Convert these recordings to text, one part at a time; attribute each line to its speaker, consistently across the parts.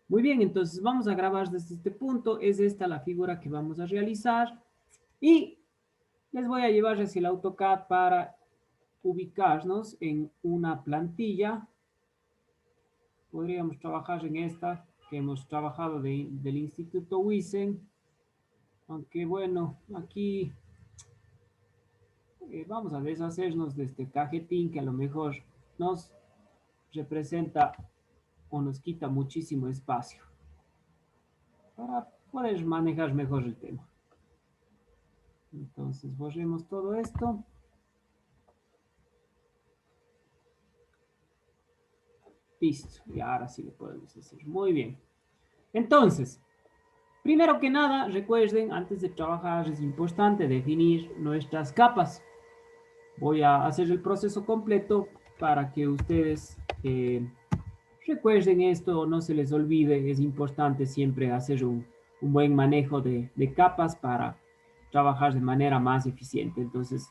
Speaker 1: Muy bien, entonces vamos a grabar desde este punto. Es esta la figura que vamos a realizar. Y les voy a llevar hacia el AutoCAD para ubicarnos en una plantilla. Podríamos trabajar en esta que hemos trabajado del Instituto Wisen. Aunque bueno, aquí vamos a deshacernos de este cajetín que a lo mejor nos representa o nos quita muchísimo espacio para poder manejar mejor el tema. Entonces borremos todo esto. Listo, y ahora sí lo podemos hacer. Muy bien. Entonces, primero que nada, recuerden, antes de trabajar es importante definir nuestras capas. Voy a hacer el proceso completo para que ustedes recuerden esto, no se les olvide. Es importante siempre hacer un buen manejo de capas para trabajar de manera más eficiente. Entonces,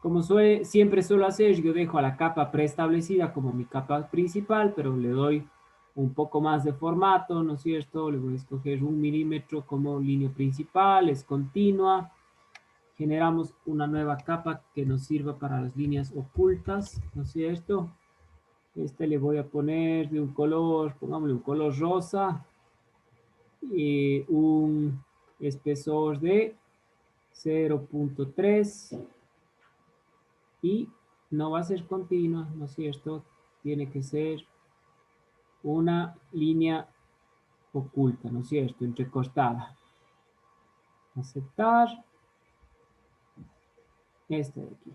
Speaker 1: como siempre suelo hacer, yo dejo a la capa preestablecida como mi capa principal, pero le doy un poco más de formato, ¿no es cierto? Le voy a escoger 1 milímetro como línea principal, es continua. Generamos una nueva capa que nos sirva para las líneas ocultas, ¿no es cierto? Este le voy a poner de un color, pongámosle un color rosa y un espesor de 0.3 y no va a ser continua, ¿no es cierto? Tiene que ser una línea oculta, ¿no es cierto? Entrecostada. Aceptar. Este de aquí.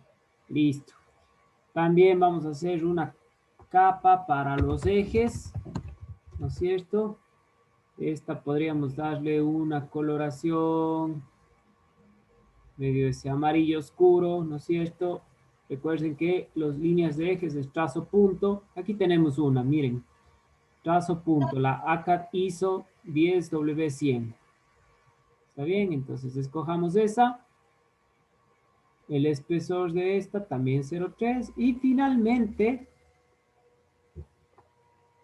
Speaker 1: Listo. También vamos a hacer una capa para los ejes, ¿no es cierto? Esta podríamos darle una coloración medio ese amarillo oscuro, ¿no es cierto? Recuerden que las líneas de ejes es trazo punto. Aquí tenemos una, miren. Trazo punto, la ACAD ISO 10W100. ¿Está bien? Entonces escojamos esa. El espesor de esta también 0.3. Y finalmente,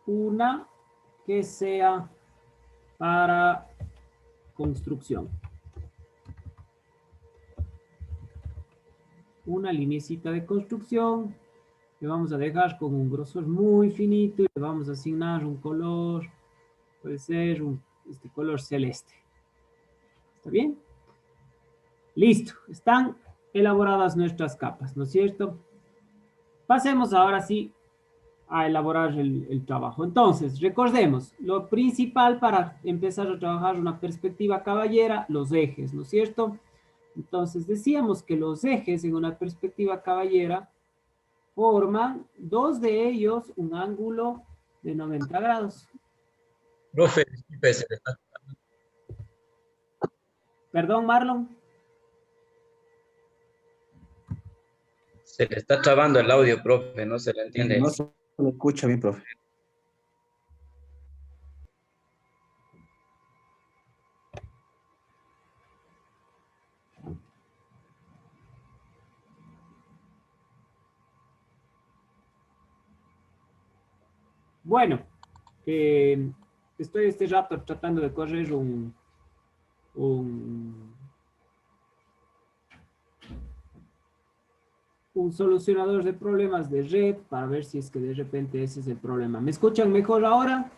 Speaker 1: una que sea para construcción. Una linecita de construcción que vamos a dejar con un grosor muy finito y le vamos a asignar un color, puede ser este color celeste. ¿Está bien? Listo, están elaboradas nuestras capas, ¿no es cierto? Pasemos ahora sí a elaborar el trabajo. Entonces, recordemos, lo principal para empezar a trabajar una perspectiva caballera, los ejes, ¿no es cierto? Entonces, decíamos que los ejes en una perspectiva caballera forman dos de ellos un ángulo de 90 grados.
Speaker 2: Profe, disculpe,
Speaker 1: Perdón, Marlon.
Speaker 2: se le está trabando el audio, profe, no se le entiende.
Speaker 3: No se lo escucha bien, profe.
Speaker 1: Bueno, estoy este rato tratando de correr un solucionador de problemas de red para ver si es que de repente ese es el problema. ¿Me escuchan mejor ahora?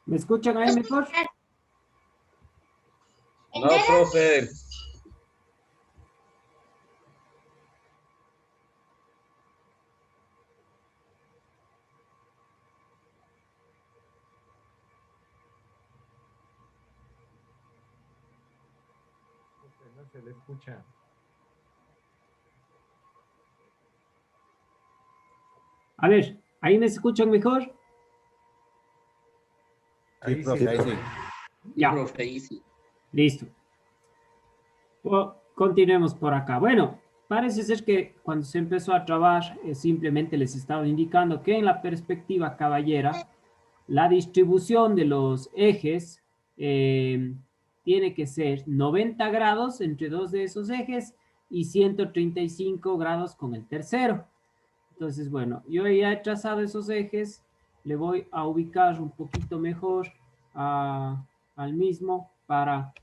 Speaker 1: ¿Me escuchan ahí mejor?
Speaker 2: No, profe.
Speaker 4: No se le escucha.
Speaker 1: A ver, ¿ahí me escuchan mejor?
Speaker 4: Ahí
Speaker 3: Sí, profe,
Speaker 4: sí.
Speaker 3: ahí sí.
Speaker 1: Ya,
Speaker 2: Profe, ahí sí.
Speaker 1: listo. Continuemos por acá. Bueno, parece ser que cuando se empezó a trabajar, simplemente les estaba indicando que en la perspectiva caballera, la distribución de los ejes tiene que ser 90 grados entre dos de esos ejes y 135 grados con el tercero. Entonces, bueno, yo ya he trazado esos ejes, le voy a ubicar un poquito mejor al mismo para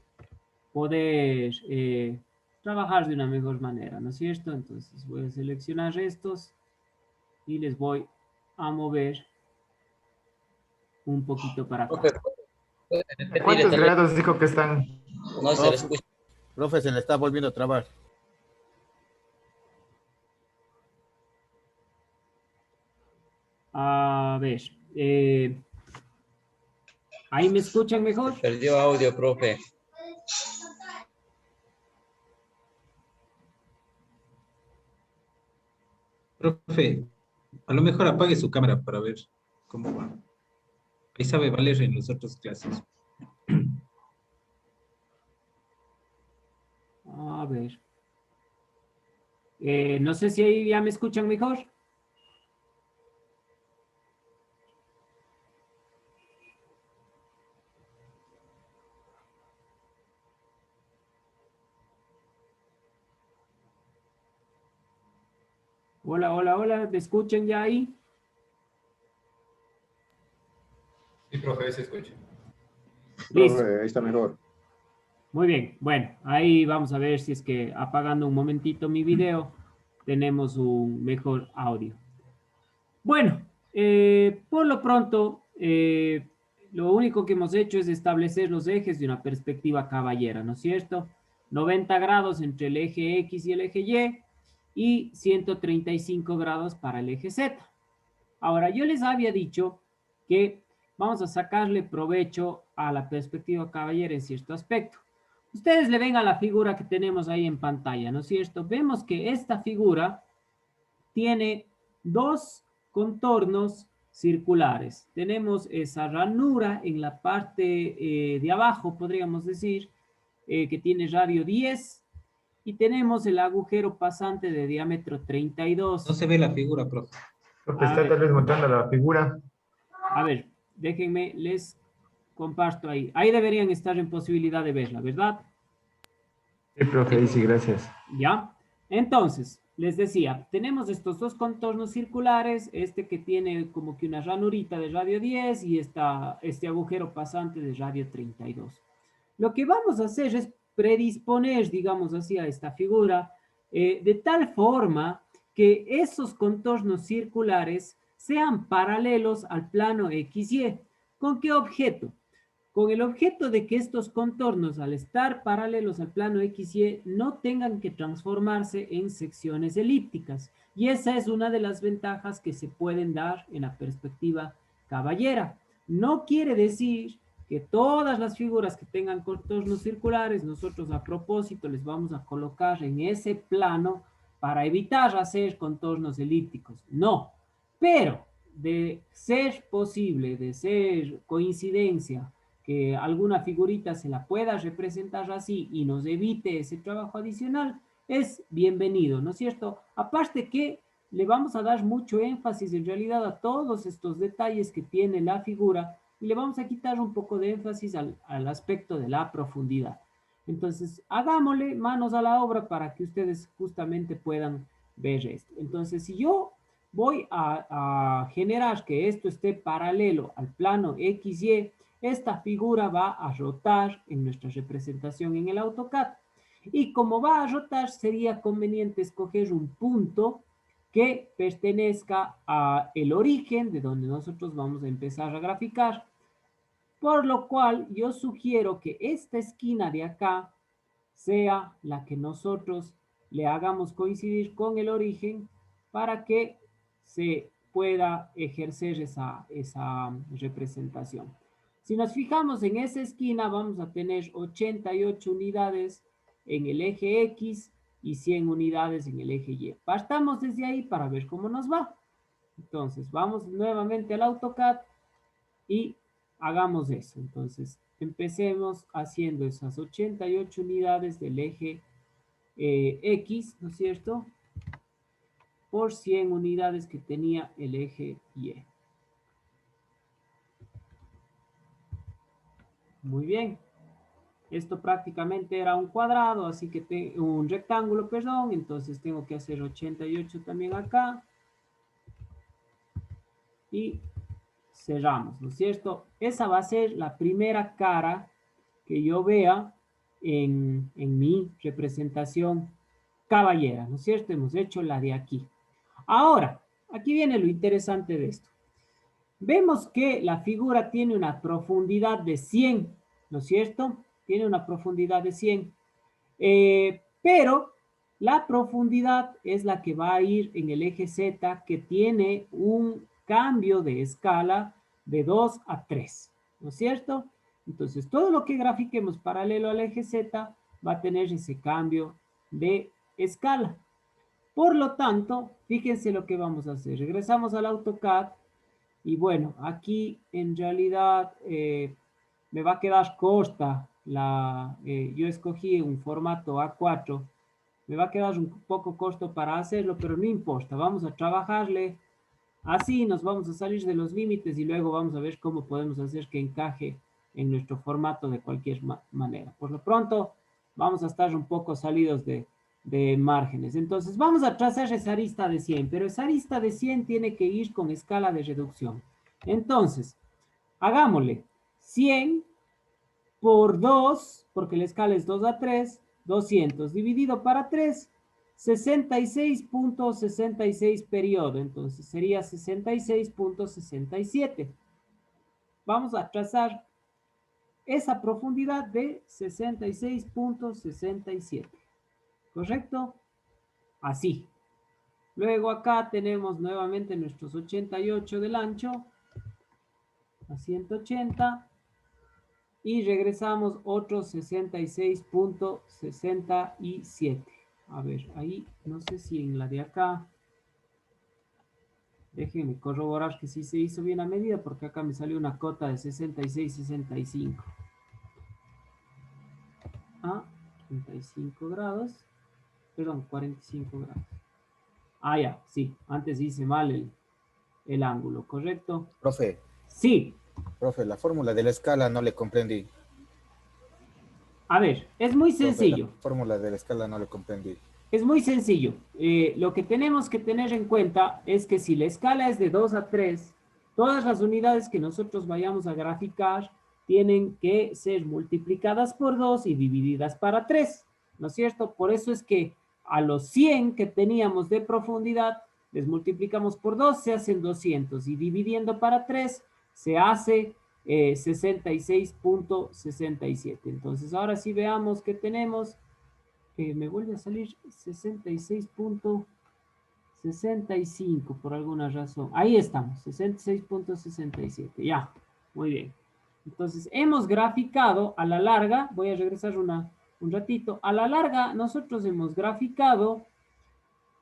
Speaker 1: poder trabajar de una mejor manera, ¿no es cierto? Entonces voy a seleccionar estos y les voy a mover un poquito para acá.
Speaker 2: Profe, ¿puede
Speaker 4: ¿A
Speaker 2: repetir
Speaker 4: cuántos
Speaker 2: esta letra?
Speaker 4: grados dijo que están?
Speaker 2: No se le escucha.
Speaker 5: Profe, se le está volviendo a trabar.
Speaker 1: A ver, ¿ahí me escuchan mejor?
Speaker 2: Se perdió audio, profe.
Speaker 6: Profe, a lo mejor apague su cámara para ver cómo va. Ahí sabe valer en las otras clases.
Speaker 1: A ver. No sé si ahí ya me escuchan mejor. Hola, hola, hola, ¿me escuchan ya ahí?
Speaker 7: Sí, profe, se escucha.
Speaker 1: Listo.
Speaker 8: Profe, ahí está mejor.
Speaker 1: Muy bien, bueno, ahí vamos a ver si es que apagando un momentito mi video, tenemos un mejor audio. Bueno, por lo pronto, lo único que hemos hecho es establecer los ejes de una perspectiva caballera, ¿no es cierto? 90 grados entre el eje X y el eje Y 135 grados para el eje Z. Ahora, yo les había dicho que vamos a sacarle provecho a la perspectiva caballera en cierto aspecto. Ustedes le ven a la figura que tenemos ahí en pantalla, ¿no es cierto? Vemos que esta figura tiene dos contornos circulares. Tenemos esa ranura en la parte de abajo, podríamos decir, que tiene radio 10 y tenemos el agujero pasante de diámetro 32.
Speaker 6: No se ve la figura, profe.
Speaker 4: Profe,
Speaker 1: A
Speaker 4: está
Speaker 1: ver.
Speaker 4: tal vez mostrando la figura.
Speaker 1: A ver, déjenme, les comparto ahí. Ahí deberían estar en posibilidad de verla, ¿verdad?
Speaker 4: Sí, profe, ahí sí, gracias.
Speaker 1: ¿Ya? Entonces, les decía, tenemos estos dos contornos circulares, este que tiene como que una ranurita de radio 10 y este agujero pasante de radio 32. Lo que vamos a hacer es predisponer, digamos así, a esta figura de tal forma que esos contornos circulares sean paralelos al plano XY. ¿Con qué objeto? Con el objeto de que estos contornos, al estar paralelos al plano XY, no tengan que transformarse en secciones elípticas. Y esa es una de las ventajas que se pueden dar en la perspectiva caballera. No quiere decir que todas las figuras que tengan contornos circulares, nosotros a propósito les vamos a colocar en ese plano para evitar hacer contornos elípticos. No, pero de ser posible, de ser coincidencia, que alguna figurita se la pueda representar así y nos evite ese trabajo adicional, es bienvenido, ¿no es cierto? Aparte que le vamos a dar mucho énfasis en realidad a todos estos detalles que tiene la figura y le vamos a quitar un poco de énfasis al aspecto de la profundidad. Entonces, hagámosle manos a la obra para que ustedes justamente puedan ver esto. Entonces, si yo voy a generar que esto esté paralelo al plano XY, esta figura va a rotar en nuestra representación en el AutoCAD. Y como va a rotar, sería conveniente escoger un punto que pertenezca a el origen de donde nosotros vamos a empezar a graficar. Por lo cual, yo sugiero que esta esquina de acá sea la que nosotros le hagamos coincidir con el origen para que se pueda ejercer esa representación. Si nos fijamos en esa esquina, vamos a tener 88 unidades en el eje X y 100 unidades en el eje Y. Partamos desde ahí para ver cómo nos va. Entonces, vamos nuevamente al AutoCAD y hagamos eso. Entonces, empecemos haciendo esas 88 unidades del eje X, ¿no es cierto? Por 100 unidades que tenía el eje Y. Muy bien. Esto prácticamente era un cuadrado, así que un rectángulo, perdón. Entonces tengo que hacer 88 también acá. Y cerramos, ¿no es cierto? Esa va a ser la primera cara que yo vea en mi representación caballera, ¿no es cierto? Hemos hecho la de aquí. Ahora, aquí viene lo interesante de esto. Vemos que la figura tiene una profundidad de 100, ¿no es cierto? Tiene una profundidad de 100. Pero la profundidad es la que va a ir en el eje Z, que tiene un cambio de escala de 2 a 3, ¿no es cierto? Entonces, todo lo que grafiquemos paralelo al eje Z va a tener ese cambio de escala. Por lo tanto, fíjense lo que vamos a hacer. Regresamos al AutoCAD y bueno, aquí en realidad me va a quedar corta yo escogí un formato A4. Me va a quedar un poco corto para hacerlo, pero no importa. Vamos a trabajarle así, nos vamos a salir de los límites y luego vamos a ver cómo podemos hacer que encaje en nuestro formato de cualquier manera. Por lo pronto, vamos a estar un poco salidos de márgenes. Entonces, vamos a trazar esa arista de 100, pero esa arista de 100 tiene que ir con escala de reducción. Entonces, hagámosle 100 por 2, porque la escala es 2 a 3, 200 dividido para 3, 66.66 periodo, entonces sería 66.67. Vamos a trazar esa profundidad de 66.67, ¿correcto? Así. Luego acá tenemos nuevamente nuestros 88 del ancho, a 180, y regresamos otros 66.67. A ver, ahí, no sé si en la de acá, déjenme corroborar que sí se hizo bien a medida, porque acá me salió una cota de 66.65. A 35 grados, perdón, 45 grados. Ah, ya, sí, antes hice mal el ángulo, ¿correcto?
Speaker 5: Profe,
Speaker 1: Sí.
Speaker 5: profe, la fórmula de la escala no le comprendí.
Speaker 1: A ver, es muy
Speaker 5: Profe,
Speaker 1: sencillo.
Speaker 5: la fórmula de la escala no le comprendí.
Speaker 1: Es muy sencillo. Lo que tenemos que tener en cuenta es que si la escala es de 2 a 3, todas las unidades que nosotros vayamos a graficar tienen que ser multiplicadas por 2 y divididas para 3, ¿no es cierto? Por eso es que a los 100 que teníamos de profundidad, les multiplicamos por 2, se hacen 200, y dividiendo para 3 se hace 66.67. Entonces, ahora sí veamos que tenemos... me vuelve a salir 66.65 por alguna razón. Ahí estamos, 66.67. Ya, muy bien. Entonces, hemos graficado a la larga, voy a regresar un ratito. A la larga, nosotros hemos graficado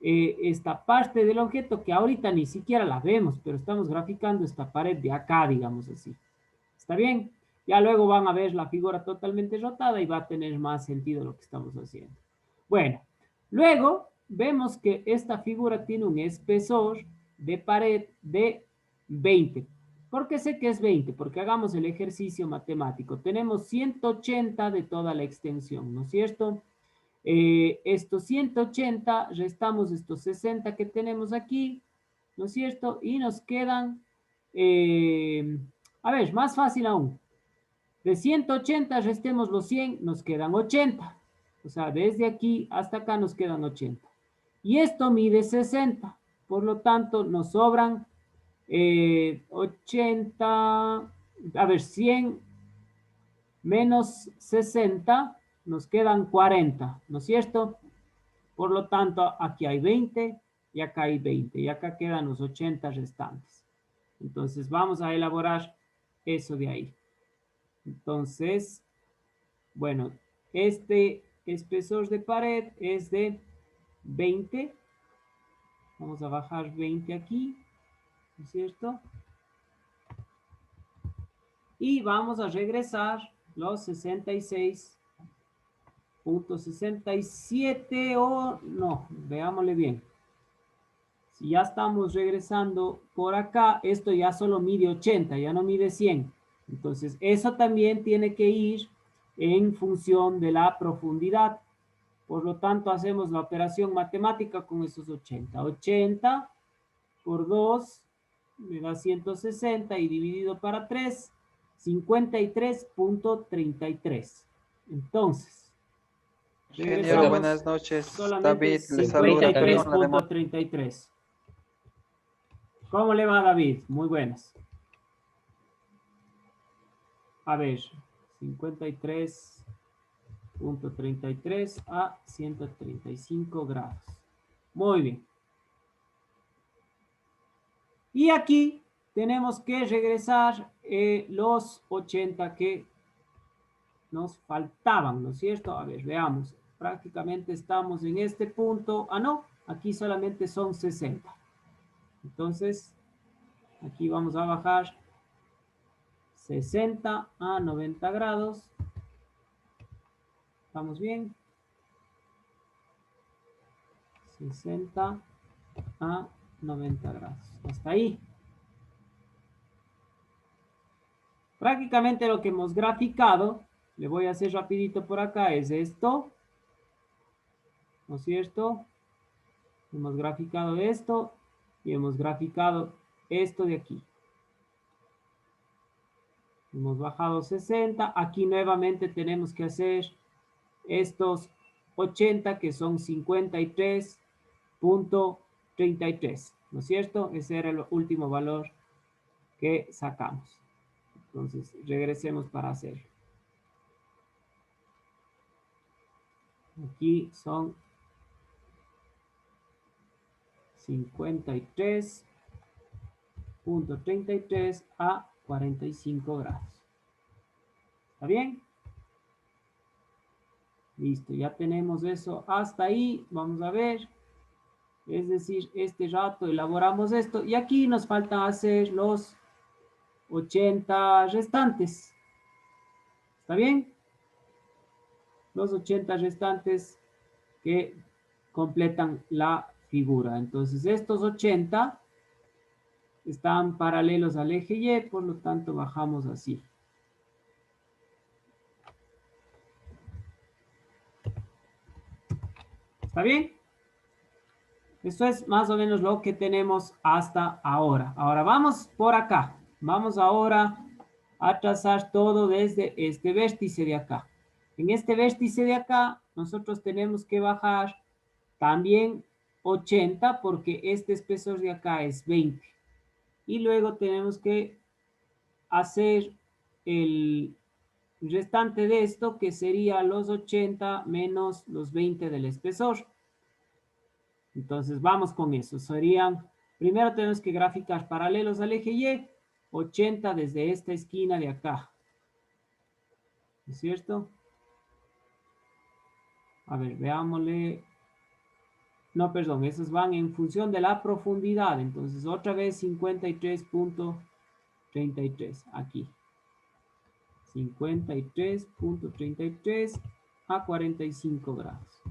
Speaker 1: esta parte del objeto que ahorita ni siquiera la vemos, pero estamos graficando esta pared de acá, digamos así. ¿Está bien? Ya luego van a ver la figura totalmente rotada y va a tener más sentido lo que estamos haciendo. Bueno, luego vemos que esta figura tiene un espesor de pared de 20. ¿Por qué sé que es 20? Porque hagamos el ejercicio matemático. Tenemos 180 de toda la extensión, ¿no es cierto? Estos 180, restamos estos 60 que tenemos aquí, ¿no es cierto? Y nos quedan, a ver, más fácil aún. De 180 restemos los 100, nos quedan 80. O sea, desde aquí hasta acá nos quedan 80. Y esto mide 60. Por lo tanto, nos sobran 80, a ver, 100 menos 60, nos quedan 40, ¿no es cierto? Por lo tanto, aquí hay 20 y acá hay 20. Y acá quedan los 80 restantes. Entonces, vamos a elaborar eso de ahí. Entonces, bueno, este espesor de pared es de 20. Vamos a bajar 20 aquí, ¿no es cierto? Y vamos a regresar los 66 .67 o no, veámosle bien. Si ya estamos regresando por acá, esto ya solo mide 80, ya no mide 100. Entonces, eso también tiene que ir en función de la profundidad. Por lo tanto, hacemos la operación matemática con esos 80. 80 por 2 me da 160 y dividido para 3, 53.33. Entonces,
Speaker 8: Ingeniero,
Speaker 1: regresamos
Speaker 8: buenas noches.
Speaker 1: solamente
Speaker 8: David, le saluda. Perdón la demora.
Speaker 1: 53.33. ¿Cómo le va, David? Muy buenas. A ver, 53.33 a 135 grados. Muy bien. Y aquí tenemos que regresar los 80 que nos faltaban, ¿no es cierto? A ver, veamos. Prácticamente estamos en este punto. Ah, no, aquí solamente son 60. Entonces, aquí vamos a bajar 60 a 90 grados. ¿Estamos bien? 60 a 90 grados. Hasta ahí. Prácticamente lo que hemos graficado, le voy a hacer rapidito por acá, es esto. ¿No es cierto? Hemos graficado esto y hemos graficado esto de aquí. Hemos bajado 60. Aquí nuevamente tenemos que hacer estos 80 que son 53.33. ¿No es cierto? Ese era el último valor que sacamos. Entonces, regresemos para hacerlo. Aquí son 53.33 a 45 grados. ¿Está bien? Listo, ya tenemos eso hasta ahí. Vamos a ver. Es decir, este rato elaboramos esto. Y aquí nos falta hacer los 80 restantes. ¿Está bien? Los 80 restantes que completan la figura. Entonces, estos 80 están paralelos al eje Y, por lo tanto, bajamos así. ¿Está bien? Esto es más o menos lo que tenemos hasta ahora. Ahora vamos por acá. Vamos ahora a trazar todo desde este vértice de acá. En este vértice de acá, nosotros tenemos que bajar también 80 porque este espesor de acá es 20. Y luego tenemos que hacer el restante de esto, que sería los 80 menos los 20 del espesor. Entonces vamos con eso. Serían, primero tenemos que graficar paralelos al eje Y, 80 desde esta esquina de acá. ¿No es cierto? A ver, veámosle. No, perdón, esos van en función de la profundidad. Entonces, otra vez 53.33 aquí. 53.33 a 45 grados.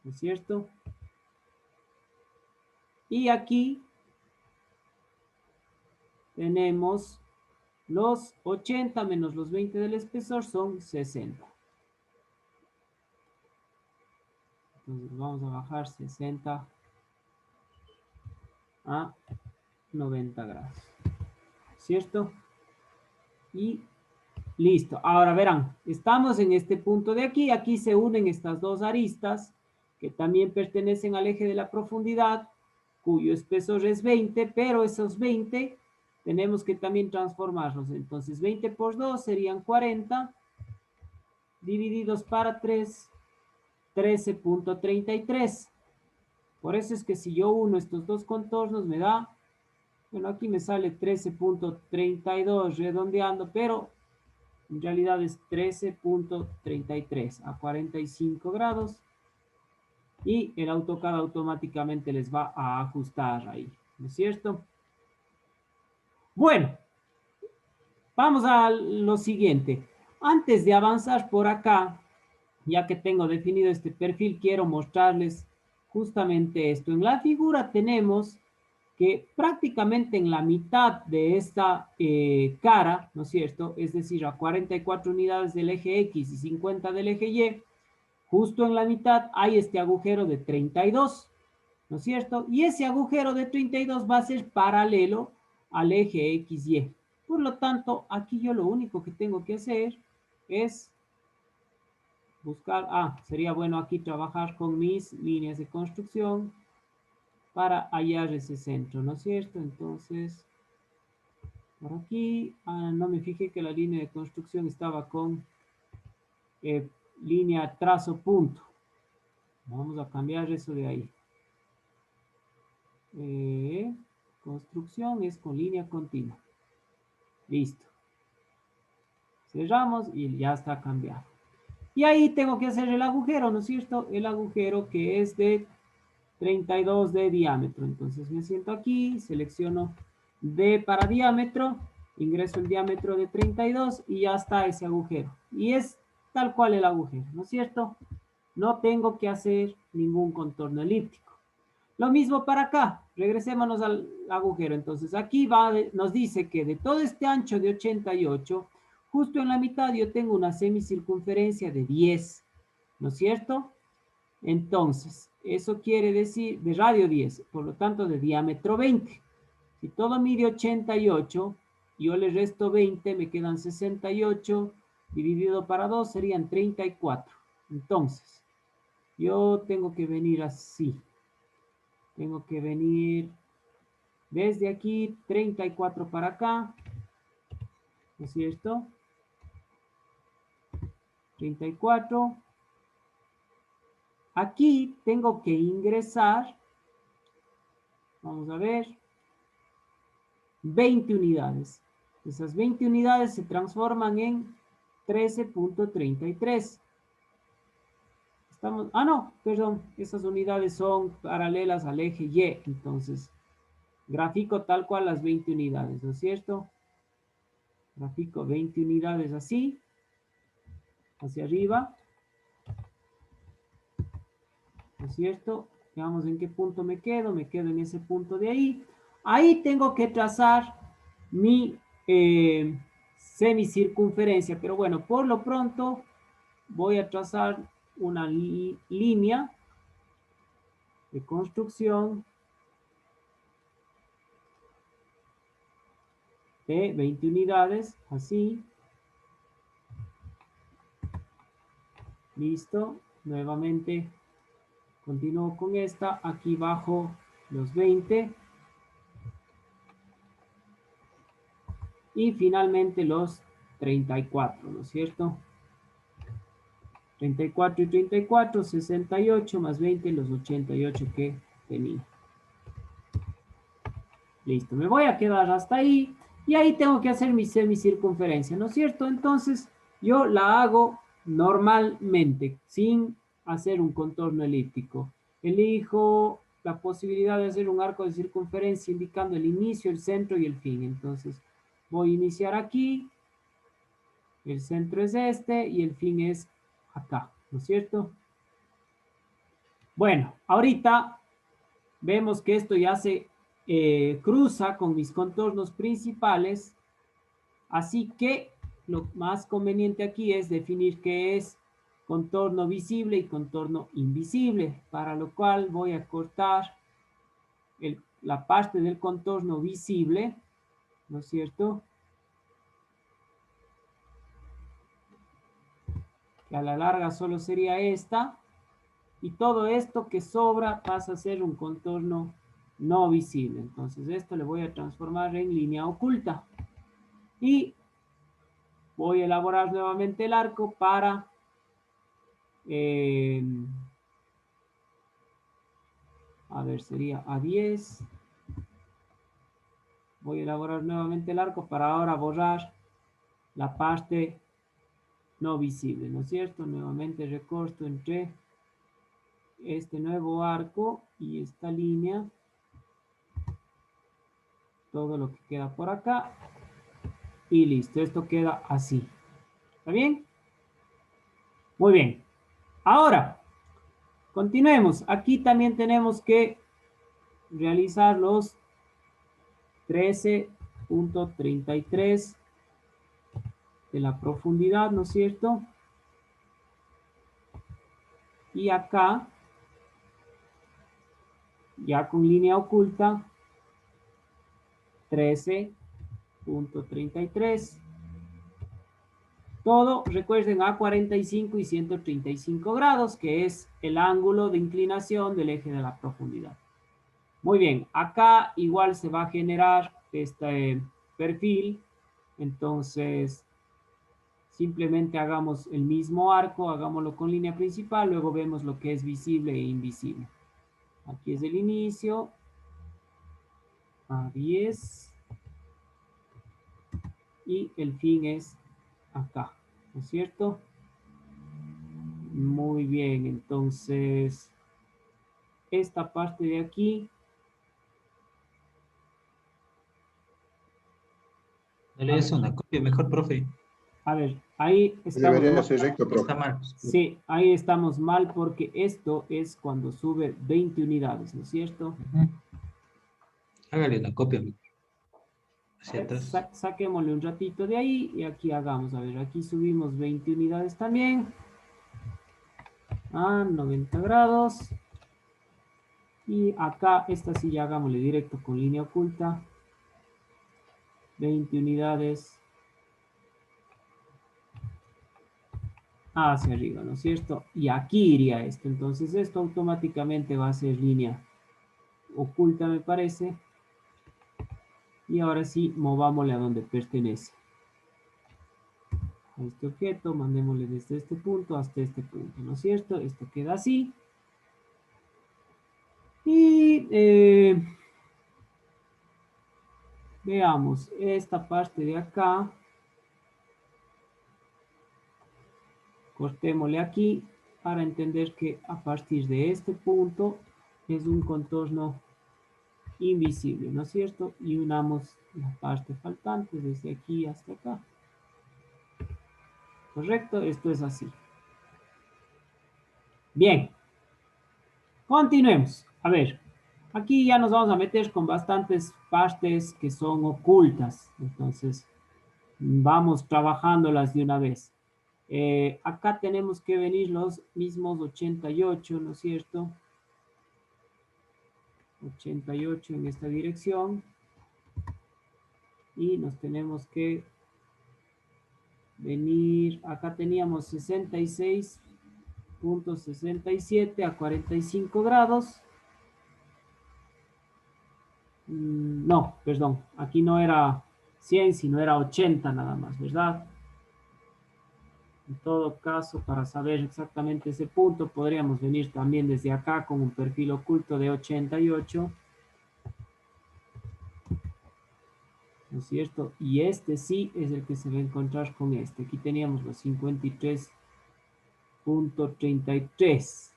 Speaker 1: ¿No es cierto? Y aquí tenemos los 80 menos los 20 del espesor son 60. Entonces vamos a bajar 60 a 90 grados. ¿Cierto? Y listo. Ahora verán, estamos en este punto de aquí. Aquí se unen estas dos aristas que también pertenecen al eje de la profundidad, cuyo espesor es 20, pero esos 20 tenemos que también transformarlos. Entonces 20 por 2 serían 40, divididos para 3, 13.33. Por eso es que si yo uno estos dos contornos me da, bueno, aquí me sale 13.32 redondeando, pero en realidad es 13.33 a 45 grados. Y el AutoCAD automáticamente les va a ajustar ahí, ¿no es cierto? Bueno, vamos a lo siguiente. Antes de avanzar por acá, Ya que tengo definido este perfil, quiero mostrarles justamente esto. En la figura tenemos que prácticamente en la mitad de esta cara, ¿no es cierto? Es decir, a 44 unidades del eje X y 50 del eje Y, justo en la mitad hay este agujero de 32, ¿no es cierto? Y ese agujero de 32 va a ser paralelo al eje XY. Por lo tanto, aquí yo lo único que tengo que hacer es buscar, sería bueno aquí trabajar con mis líneas de construcción para hallar ese centro, ¿no es cierto? Entonces, por aquí, no me fijé que la línea de construcción estaba con línea trazo punto. Vamos a cambiar eso de ahí. Construcción es con línea continua. Listo. Cerramos y ya está cambiado. Y ahí tengo que hacer el agujero, ¿no es cierto? El agujero que es de 32 de diámetro. Entonces me siento aquí, selecciono D para diámetro, ingreso el diámetro de 32 y ya está ese agujero. Y es tal cual el agujero, ¿no es cierto? No tengo que hacer ningún contorno elíptico. Lo mismo para acá. Regresémonos al agujero. Entonces aquí nos dice que de todo este ancho de 88, justo en la mitad yo tengo una semicircunferencia de 10, ¿no es cierto? Entonces, eso quiere decir de radio 10, por lo tanto de diámetro 20. Si todo mide 88, yo le resto 20, me quedan 68, dividido para 2 serían 34. Entonces, yo tengo que venir así. Tengo que venir desde aquí, 34 para acá, ¿no es cierto? 34. Aquí tengo que ingresar, vamos a ver, 20 unidades. Esas 20 unidades se transforman en 13.33. No, perdón, esas unidades son paralelas al eje Y, entonces grafico tal cual las 20 unidades, ¿no es cierto? Grafico 20 unidades así, hacia arriba, ¿no es cierto? Veamos en qué punto me quedo en ese punto de ahí. Ahí tengo que trazar mi semicircunferencia, pero bueno, por lo pronto voy a trazar una línea de construcción de 20 unidades, así. Listo, nuevamente continúo con esta, aquí bajo los 20 y finalmente los 34, ¿no es cierto? 34 y 34, 68 más 20, los 88 que tenía. Listo, me voy a quedar hasta ahí y ahí tengo que hacer mi semicircunferencia, ¿no es cierto? Entonces yo la hago normalmente, sin hacer un contorno elíptico. Elijo la posibilidad de hacer un arco de circunferencia indicando el inicio, el centro y el fin. Entonces voy a iniciar aquí, el centro es este y el fin es acá, ¿no es cierto? Bueno, ahorita vemos que esto ya se cruza con mis contornos principales, así que lo más conveniente aquí es definir qué es contorno visible y contorno invisible, para lo cual voy a cortar la parte del contorno visible, ¿no es cierto? Que a la larga solo sería esta, y todo esto que sobra pasa a ser un contorno no visible. Entonces esto le voy a transformar en línea oculta. Y voy a elaborar nuevamente el arco para a ver, sería A10. Voy a elaborar nuevamente el arco para ahora borrar la parte no visible, ¿no es cierto? Nuevamente recorto entre este nuevo arco y esta línea todo lo que queda por acá y listo, esto queda así. ¿Está bien? Muy bien. Ahora, continuemos. Aquí también tenemos que realizar los 13.33 de la profundidad, ¿no es cierto? Y acá, ya con línea oculta, 13.33. Todo, recuerden, a 45 y 135 grados, que es el ángulo de inclinación del eje de la profundidad. Muy bien, acá igual se va a generar este perfil. Entonces, simplemente hagamos el mismo arco, hagámoslo con línea principal, luego vemos lo que es visible e invisible. Aquí es el inicio, a 10, y el fin es acá, ¿no es cierto? Muy bien, entonces, esta parte de aquí,
Speaker 6: Dale eso, una copia mejor, profe.
Speaker 1: a ver, ahí estamos.
Speaker 7: Debería ser recto, profe.
Speaker 6: Está mal.
Speaker 1: Sí, ahí estamos mal porque esto es cuando sube 20 unidades, ¿no es cierto?
Speaker 6: Ujú. Hágale una copia mejor. Hacia atrás.
Speaker 1: Saquémosle un ratito de ahí y aquí hagamos, a ver, aquí subimos 20 unidades también. A 90 grados. Y acá, esta sí ya hagámosle directo con línea oculta. 20 unidades. Hacia arriba, ¿no es cierto? Y aquí iría esto. Entonces esto automáticamente va a ser línea oculta, me parece. Y ahora sí, movámosle a donde pertenece. A este objeto, mandémosle desde este punto hasta este punto, ¿no es cierto? Esto queda así. Y veamos esta parte de acá. Cortémosle aquí para entender que a partir de este punto es un contorno invisible, ¿no es cierto? Y unamos la parte faltante desde aquí hasta acá. ¿Correcto? Esto es así. Bien. Continuemos. A ver, aquí ya nos vamos a meter con bastantes partes que son ocultas. Entonces, vamos trabajándolas de una vez. Acá tenemos que venir los mismos 88, ¿no es cierto? 88 en esta dirección. Y nos tenemos que venir, acá teníamos 66.67 a 45 grados. No, perdón, aquí no era 100, sino era 80 nada más, ¿verdad? En todo caso, para saber exactamente ese punto, podríamos venir también desde acá con un perfil oculto de 88. ¿No es cierto? Y este sí es el que se va a encontrar con este. Aquí teníamos los 53.33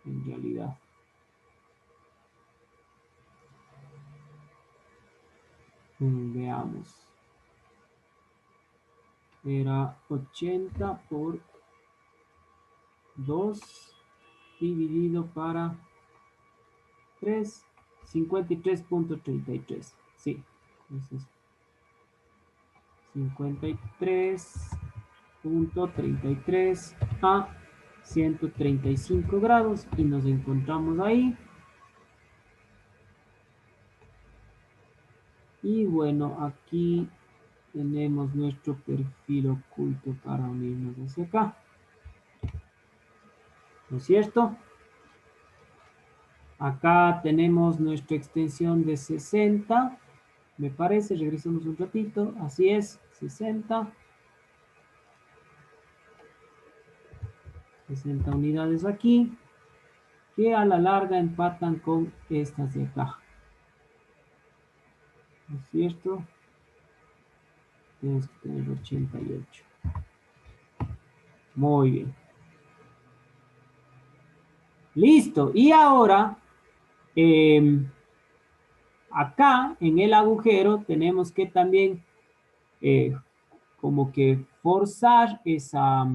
Speaker 1: en realidad. Veamos. Era 80 por 2 dividido para 3, 53.33. Sí, entonces 53.33 a 135 grados y nos encontramos ahí. Y bueno, aquí tenemos nuestro perfil oculto para unirnos hacia acá. ¿No es cierto? Acá tenemos nuestra extensión de 60. Me parece, regresemos un ratito. Así es, 60. 60 unidades aquí, que a la larga empatan con estas de acá. ¿No es cierto? Tenemos que tener 88. Muy bien. Listo. Y ahora, acá en el agujero tenemos que también como que forzar esa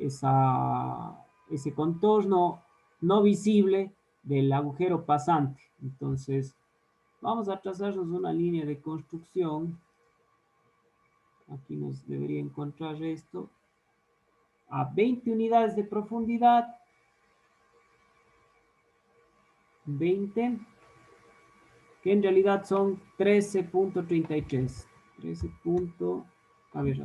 Speaker 1: ese contorno no visible del agujero pasante. Entonces, vamos a trazarnos una línea de construcción. Aquí nos debería encontrar esto. A 20 unidades de profundidad. 20. Que en realidad son 13.33. 13. A ver.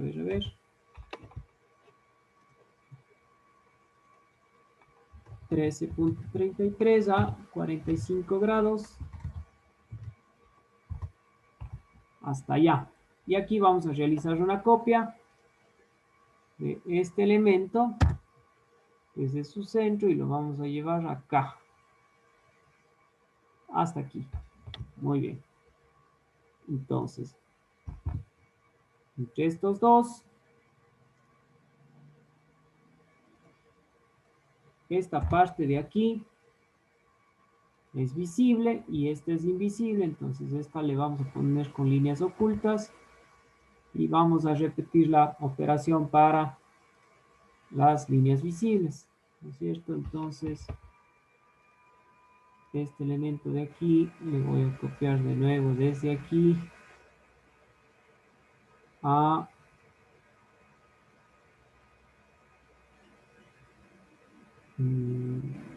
Speaker 1: 13.33 a 45 grados. Hasta allá. Y aquí vamos a realizar una copia de este elemento desde su centro y lo vamos a llevar acá. Hasta aquí. Muy bien. Entonces, entre estos dos, esta parte de aquí es visible y esta es invisible, entonces esta le vamos a poner con líneas ocultas y vamos a repetir la operación para las líneas visibles, ¿no es cierto? Entonces, este elemento de aquí le voy a copiar de nuevo desde aquí a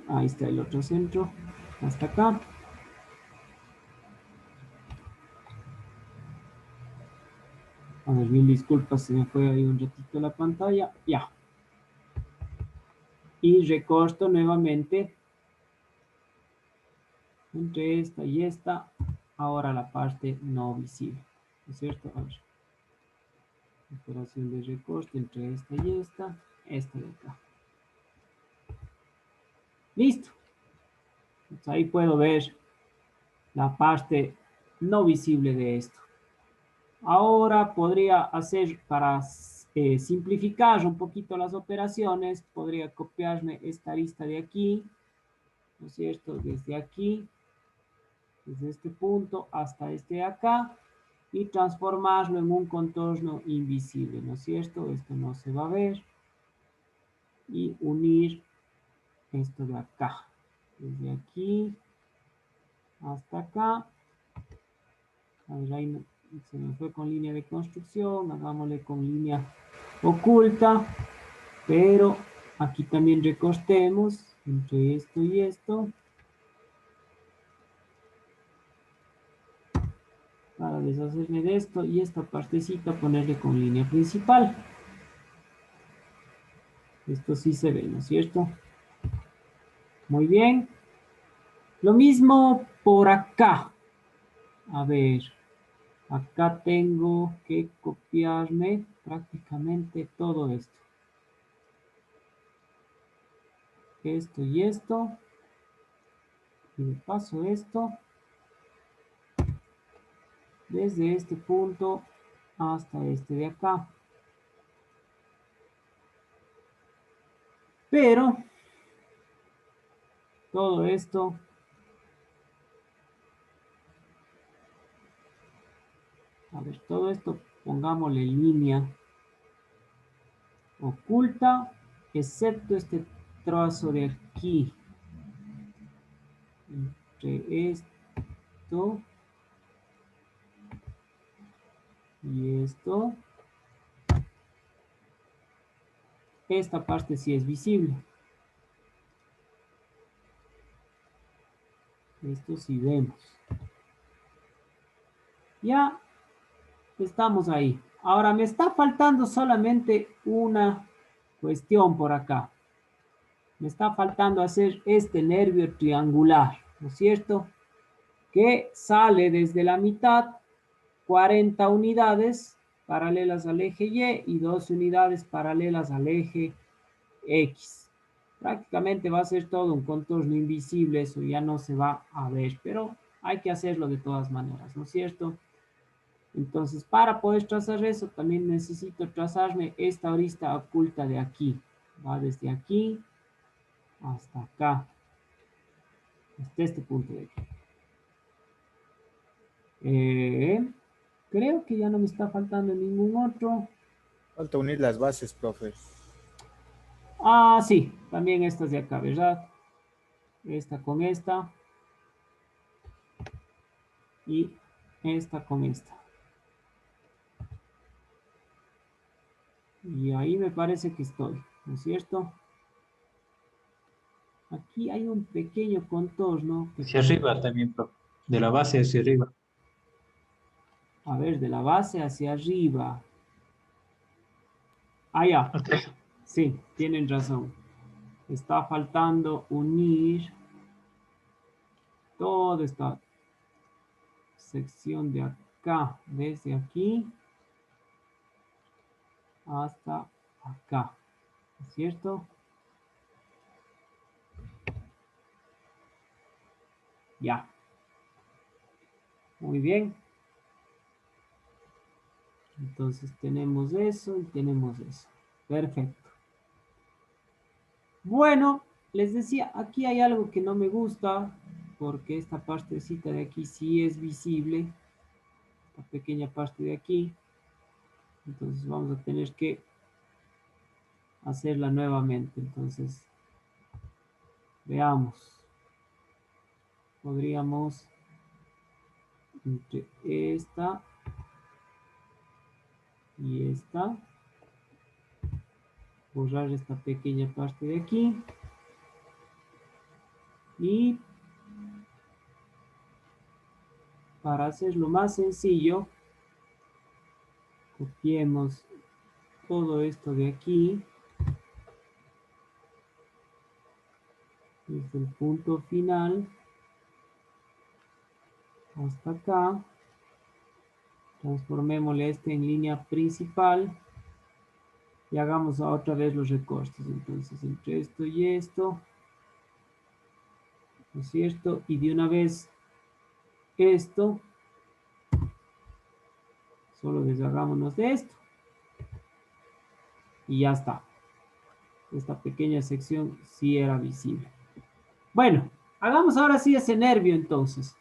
Speaker 1: ahí está el otro centro, hasta acá. A ver, mil disculpas, se me fue ahí un ratito la pantalla. Ya. Y recorto nuevamente entre esta y esta. Ahora la parte no visible. ¿No es cierto? A ver. Operación de recorte entre esta y esta. Esta de acá. Listo. Entonces ahí puedo ver la parte no visible de esto. Ahora podría hacer, para simplificar un poquito las operaciones, podría copiarme esta arista de aquí, ¿no es cierto? Desde aquí, desde este punto hasta este de acá, y transformarlo en un contorno invisible, ¿no es cierto? Esto no se va a ver. Y unir esto de acá, desde aquí hasta acá. A ver, ahí se me fue con línea de construcción, hagámosle con línea oculta, pero aquí también recortemos entre esto y esto para deshacerme de esto y esta partecita ponerle con línea principal. Esto sí se ve, ¿no es cierto? Muy bien. Lo mismo por acá. A ver, acá tengo que copiarme prácticamente todo esto. Esto y esto. Y de paso esto. Desde este punto hasta este de acá. Pero todo esto a ver, todo esto pongámosle línea oculta, excepto este trazo de aquí. Entre esto y esto. Esta parte sí es visible. Esto sí vemos. Ya estamos ahí. Ahora me está faltando solamente una cuestión por acá. Me está faltando hacer este nervio triangular, ¿no es cierto? Que sale desde la mitad, 40 unidades paralelas al eje Y y 12 unidades paralelas al eje X. Prácticamente va a ser todo un contorno invisible, eso ya no se va a ver, pero hay que hacerlo de todas maneras, ¿no es cierto? Entonces, para poder trazar eso, también necesito trazarme esta arista oculta de aquí. Va desde aquí hasta acá, hasta este punto de aquí. Creo que ya no me está faltando ningún otro.
Speaker 5: Falta unir las bases, profe.
Speaker 1: Ah, sí, también estas de acá, ¿verdad? Esta con esta. Y esta con esta. Y ahí me parece que estoy, ¿no es cierto? Aquí hay un pequeño contorno que,
Speaker 6: Hacia arriba también, profe. De la base hacia arriba.
Speaker 1: a ver, de la base hacia arriba. Ah, ya.
Speaker 6: Ok.
Speaker 1: Sí, tienen razón. Está faltando unir toda esta sección de acá, desde aquí hasta acá, ¿no es cierto? Ya, muy bien. Entonces tenemos eso y tenemos eso. Perfecto. Bueno, les decía, aquí hay algo que no me gusta, porque esta partecita de aquí sí es visible, esta pequeña parte de aquí. Entonces vamos a tener que hacerla nuevamente. Entonces, veamos. Podríamos entre esta y esta borrar esta pequeña parte de aquí y para hacerlo más sencillo copiemos todo esto de aquí desde el punto final hasta acá, transformémosle este en línea principal y hagamos otra vez los recortes. Entonces entre esto y esto, ¿no es cierto? Y de una vez esto, solo deshagámonos de esto y ya está. Esta pequeña sección sí era visible. Bueno, hagamos ahora sí ese nervio entonces.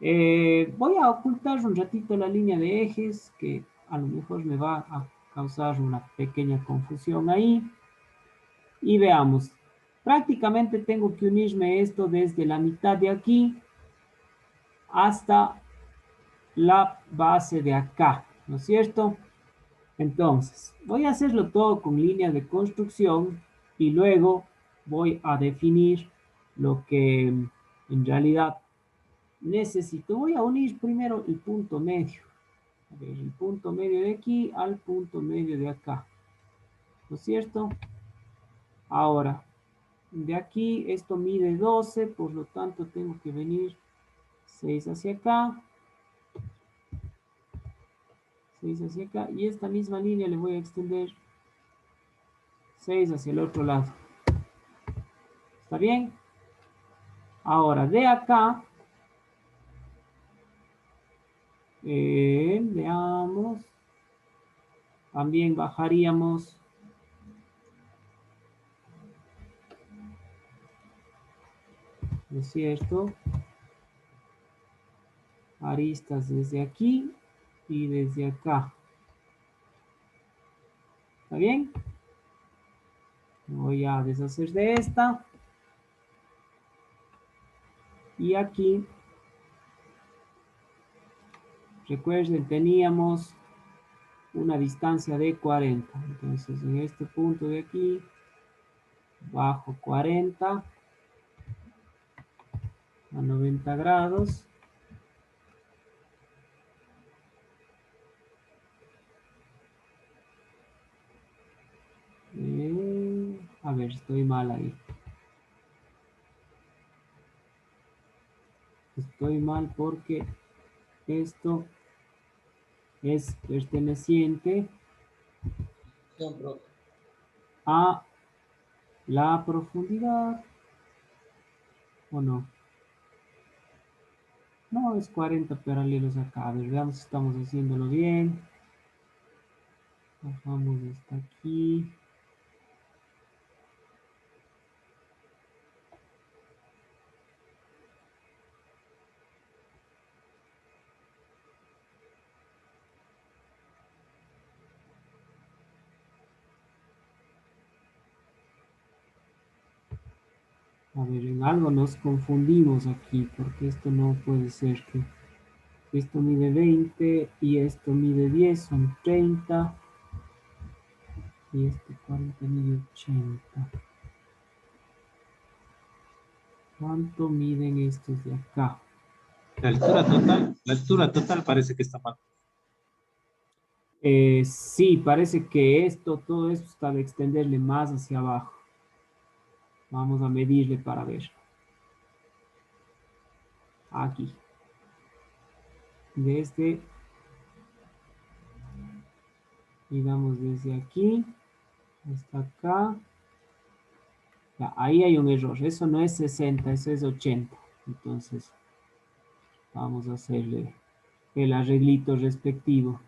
Speaker 1: Voy a ocultar un ratito la línea de ejes que a lo mejor me va a causar una pequeña confusión ahí. Y veamos, prácticamente tengo que unirme esto desde la mitad de aquí hasta la base de acá, ¿no es cierto? Entonces, voy a hacerlo todo con líneas de construcción y luego voy a definir lo que en realidad necesito. Voy a unir primero el punto medio. A ver, el punto medio de aquí al punto medio de acá. ¿No es cierto? Ahora, de aquí esto mide 12, por lo tanto tengo que venir 6 hacia acá. 6 hacia acá. Y esta misma línea le voy a extender 6 hacia el otro lado. ¿Está bien? Ahora, de acá, veamos, también bajaríamos ¿no es cierto? Aristas desde aquí y desde acá. ¿Está bien? Voy a deshacer de esta. Y aquí, recuerden, teníamos una distancia de 40. Entonces, en este punto de aquí, bajo 40 a 90 grados. A ver, estoy mal ahí. Estoy mal porque esto es perteneciente a la profundidad. ¿O no? No, es 40 paralelos acá. A ver, veamos si estamos haciéndolo bien. Bajamos hasta aquí. A ver, en algo nos confundimos aquí, porque esto no puede ser que esto mide 20 y esto mide 10, son 30. Y este 40 mide 80. ¿Cuánto miden estos de acá?
Speaker 6: La altura total parece que está mal.
Speaker 1: Sí, parece que todo esto está de extenderle más hacia abajo. Vamos a medirle para ver. Aquí. Desde, digamos desde aquí hasta acá. Ya, ahí hay un error. Eso no es 60, eso es 80. Entonces, vamos a hacerle el arreglito respectivo.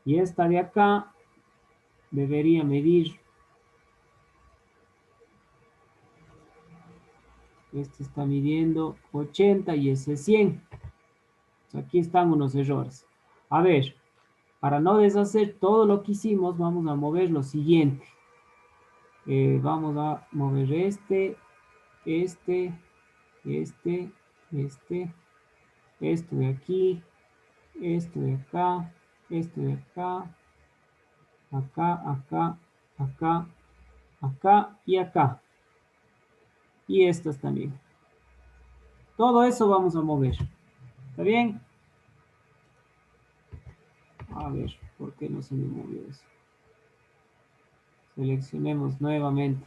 Speaker 1: Y esta de acá debería medir. Este está midiendo 80 y ese 100. Aquí están unos errores. A ver, para no deshacer todo lo que hicimos, vamos a mover lo siguiente. Vamos a mover este, esto de aquí, esto de acá, esto de acá, acá, acá y acá. Y estas también. Todo eso vamos a mover. ¿Está bien? A ver, ¿por qué no se me movió eso? Seleccionemos nuevamente.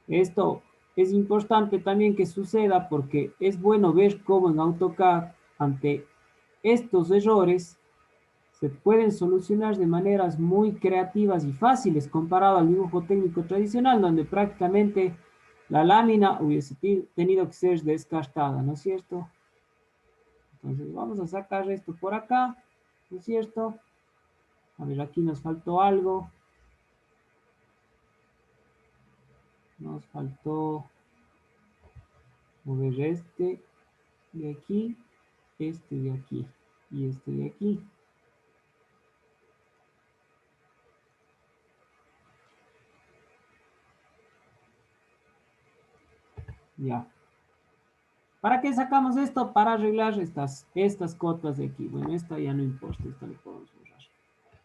Speaker 1: Esto es importante también que suceda porque es bueno ver cómo en AutoCAD ante estos errores se pueden solucionar de maneras muy creativas y fáciles comparado al dibujo técnico tradicional donde prácticamente la lámina hubiese tenido que ser descartada, ¿no es cierto? Entonces vamos a sacar esto por acá, ¿no es cierto? A ver, aquí nos faltó algo. Nos faltó mover este de aquí, este de aquí y este de aquí. Ya. ¿Para qué sacamos esto? Para arreglar estas cotas de aquí. Bueno, esta ya no importa, esta le podemos borrar.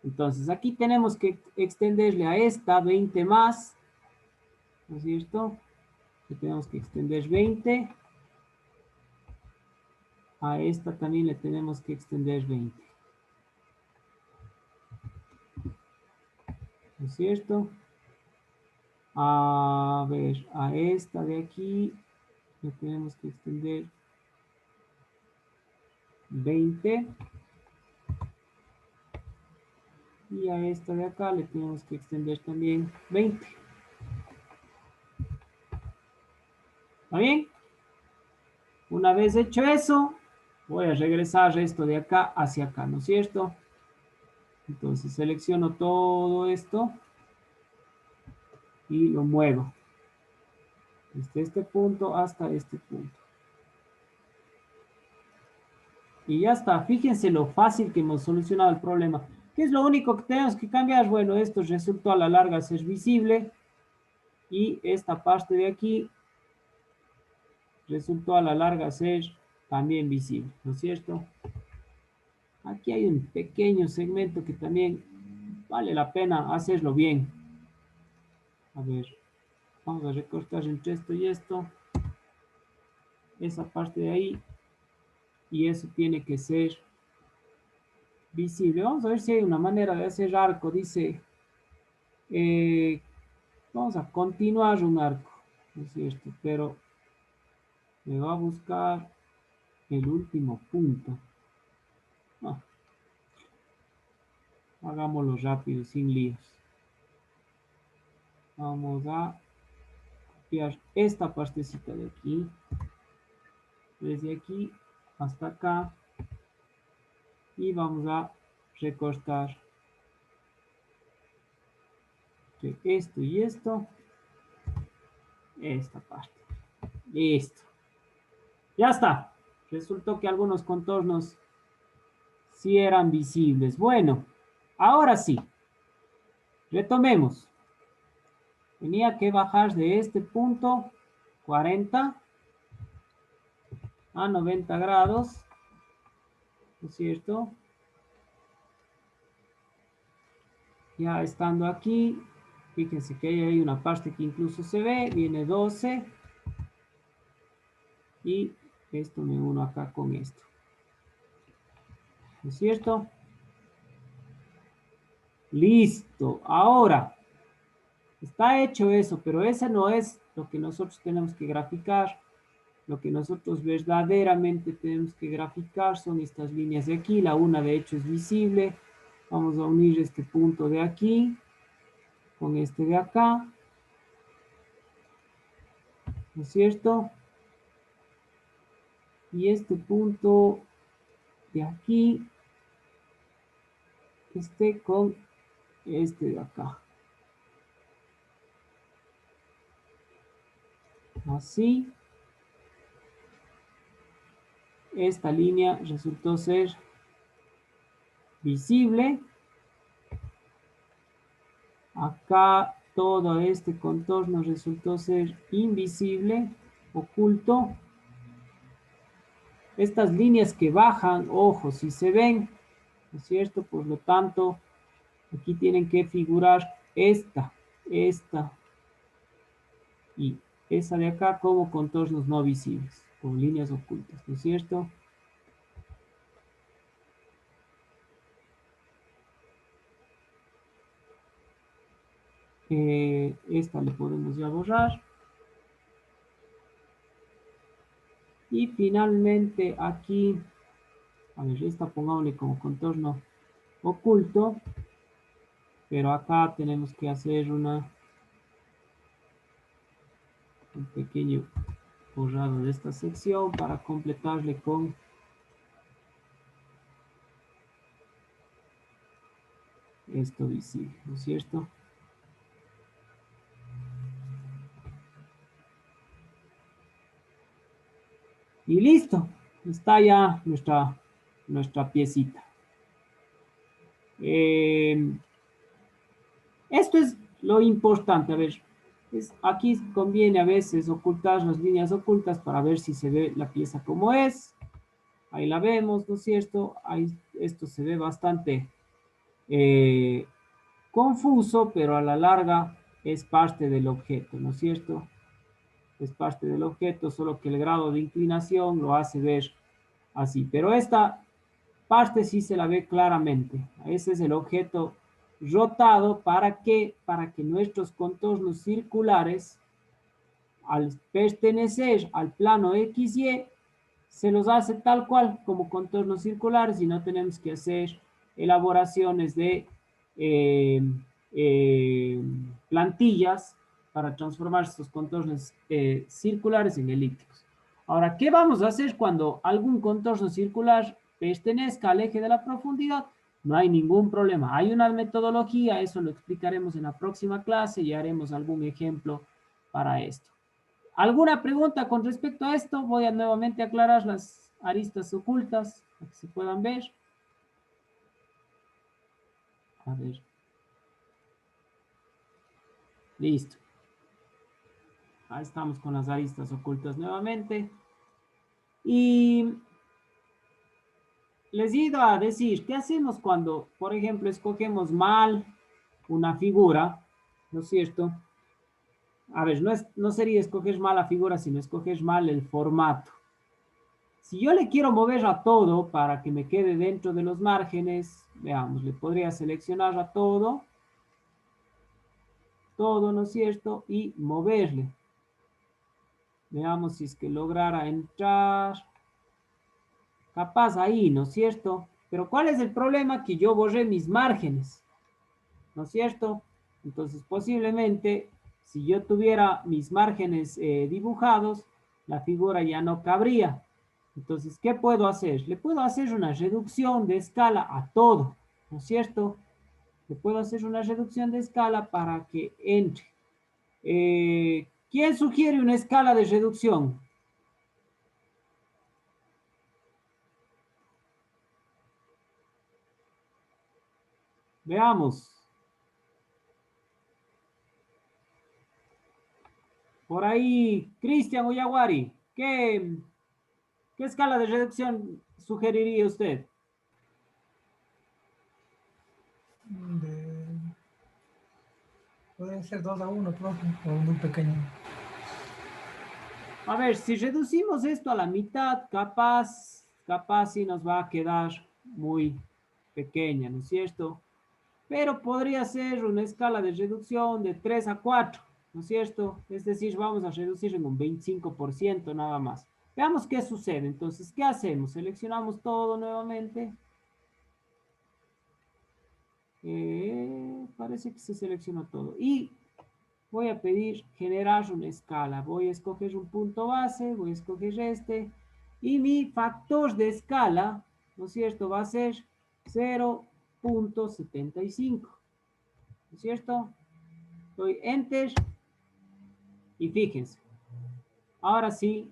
Speaker 1: Entonces, aquí tenemos que extenderle a esta 20 más, ¿no es cierto? Le tenemos que extender 20. A esta también le tenemos que extender 20. ¿No es cierto? A ver, a esta de aquí le tenemos que extender 20. Y a esta de acá le tenemos que extender también 20. ¿Está bien? Una vez hecho eso, voy a regresar esto de acá hacia acá, ¿no es cierto? Entonces selecciono todo esto y lo muevo. Desde este punto hasta este punto. Y ya está. Fíjense lo fácil que hemos solucionado el problema. ¿Qué es lo único que tenemos que cambiar? Bueno, esto resultó a la larga ser visible. Y esta parte de aquí resultó a la larga ser también visible, ¿no es cierto? Aquí hay un pequeño segmento que también vale la pena hacerlo bien. A ver, vamos a recortar entre esto y esto. Esa parte de ahí. Y eso tiene que ser visible. Vamos a ver si hay una manera de hacer arco. Dice, vamos a continuar un arco, ¿no es cierto? Pero me va a buscar el último punto. No. Hagámoslo rápido, sin líos. Vamos a copiar esta partecita de aquí. Desde aquí hasta acá. Y vamos a recortar entre esto y esto. Esta parte. Listo. Ya está. Resultó que algunos contornos sí eran visibles. Bueno, ahora sí. Retomemos. Tenía que bajar de este punto 40 a 90 grados. ¿No es cierto? Ya estando aquí, fíjense que hay una parte que incluso se ve, viene 12. Y esto me uno acá con esto. ¿No es cierto? Listo. Ahora, está hecho eso, pero ese no es lo que nosotros tenemos que graficar. Lo que nosotros verdaderamente tenemos que graficar son estas líneas de aquí. La una, de hecho, es visible. Vamos a unir este punto de aquí con este de acá. ¿No es cierto? Y este punto de aquí esté con este de acá. Así. Esta línea resultó ser visible. Acá todo este contorno resultó ser invisible, oculto. Estas líneas que bajan, ojo, si se ven, ¿no es cierto? Por lo tanto, aquí tienen que figurar esta y esa de acá como contornos no visibles, con líneas ocultas, ¿no es cierto? Esta le podemos ya borrar. Y finalmente aquí, a ver, esta pongámosle como contorno oculto, pero acá tenemos que hacer un pequeño borrado de esta sección para completarle con esto visible, ¿no es cierto? Y listo, está ya nuestra piecita. Esto es lo importante, a ver, aquí conviene a veces ocultar las líneas ocultas para ver si se ve la pieza como es. Ahí la vemos, ¿no es cierto? Ahí esto se ve bastante confuso, pero a la larga es parte del objeto, ¿no es cierto? Es parte del objeto, solo que el grado de inclinación lo hace ver así. Pero esta parte sí se la ve claramente. Ese es el objeto rotado. ¿Para qué? Para que nuestros contornos circulares, al pertenecer al plano XY, se los hace tal cual como contornos circulares y no tenemos que hacer elaboraciones de plantillas para transformar estos contornos circulares en elípticos. Ahora, ¿qué vamos a hacer cuando algún contorno circular pertenezca al eje de la profundidad? No hay ningún problema. Hay una metodología, eso lo explicaremos en la próxima clase y haremos algún ejemplo para esto. ¿Alguna pregunta con respecto a esto? Voy a nuevamente aclarar las aristas ocultas para que se puedan ver. A ver. Listo. Ahí estamos con las aristas ocultas nuevamente. Y les he ido a decir, ¿qué hacemos cuando, por ejemplo, escogemos mal una figura? ¿No es cierto? A ver, no sería escoger mal la figura, sino escoger mal el formato. Si yo le quiero mover a todo para que me quede dentro de los márgenes, veamos, le podría seleccionar a todo, ¿no es cierto? Y moverle. Veamos si es que lograra entrar. Capaz ahí, ¿no es cierto? Pero ¿cuál es el problema? Que yo borré mis márgenes, ¿no es cierto? Entonces, posiblemente, si yo tuviera mis márgenes dibujados, la figura ya no cabría. Entonces, ¿qué puedo hacer? Le puedo hacer una reducción de escala a todo, ¿no es cierto? Le puedo hacer una reducción de escala para que entre. ¿Quién sugiere una escala de reducción? Veamos. Por ahí, Cristian Uyaguari, ¿qué escala de reducción sugeriría usted?
Speaker 9: Puede ser 2-1, profe, o muy pequeño.
Speaker 1: A ver, si reducimos esto a la mitad, capaz sí nos va a quedar muy pequeña, ¿no es cierto? Pero podría ser una escala de reducción de 3 a 4, ¿no es cierto? Es decir, vamos a reducir en un 25% nada más. Veamos qué sucede. Entonces, ¿qué hacemos? Seleccionamos todo nuevamente. Parece que se seleccionó todo. Y voy a pedir generar una escala. Voy a escoger un punto base, voy a escoger este. Y mi factor de escala, ¿no es cierto? Va a ser 0.75. ¿No es cierto? Doy Enter. Y fíjense. Ahora sí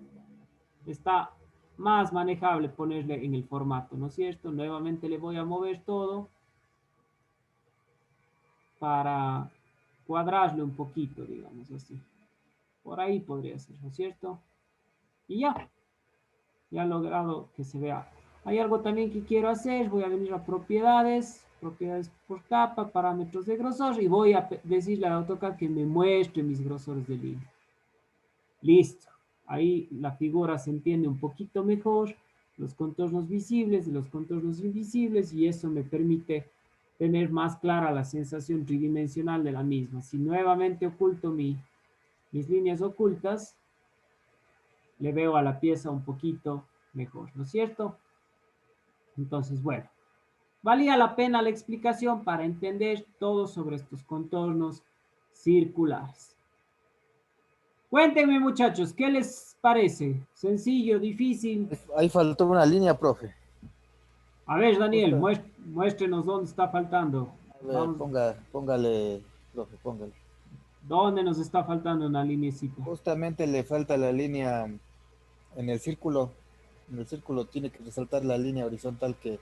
Speaker 1: está más manejable ponerle en el formato, ¿no es cierto? Nuevamente le voy a mover todo para cuadrarle un poquito, digamos así. Por ahí podría ser, ¿no es cierto? Y ya he logrado que se vea. Hay algo también que quiero hacer. Voy a venir a propiedades por capa, parámetros de grosor, y voy a decirle al AutoCAD que me muestre mis grosores de línea. Listo. Ahí la figura se entiende un poquito mejor, los contornos visibles y los contornos invisibles, y eso me permite tener más clara la sensación tridimensional de la misma. Si nuevamente oculto mis líneas ocultas, le veo a la pieza un poquito mejor, ¿no es cierto? Entonces, bueno, valía la pena la explicación para entender todo sobre estos contornos circulares. Cuéntenme, muchachos, ¿qué les parece? ¿Sencillo, difícil?
Speaker 5: Ahí faltó una línea, profe.
Speaker 1: A ver, Daniel,
Speaker 5: Justo.
Speaker 1: muéstrenos dónde está faltando.
Speaker 5: A ver,
Speaker 1: Vamos,
Speaker 5: póngale, profe, póngale.
Speaker 1: ¿dónde nos está faltando una linecita?
Speaker 5: Justamente le falta la línea en el círculo. En el círculo tiene que resaltar la línea horizontal que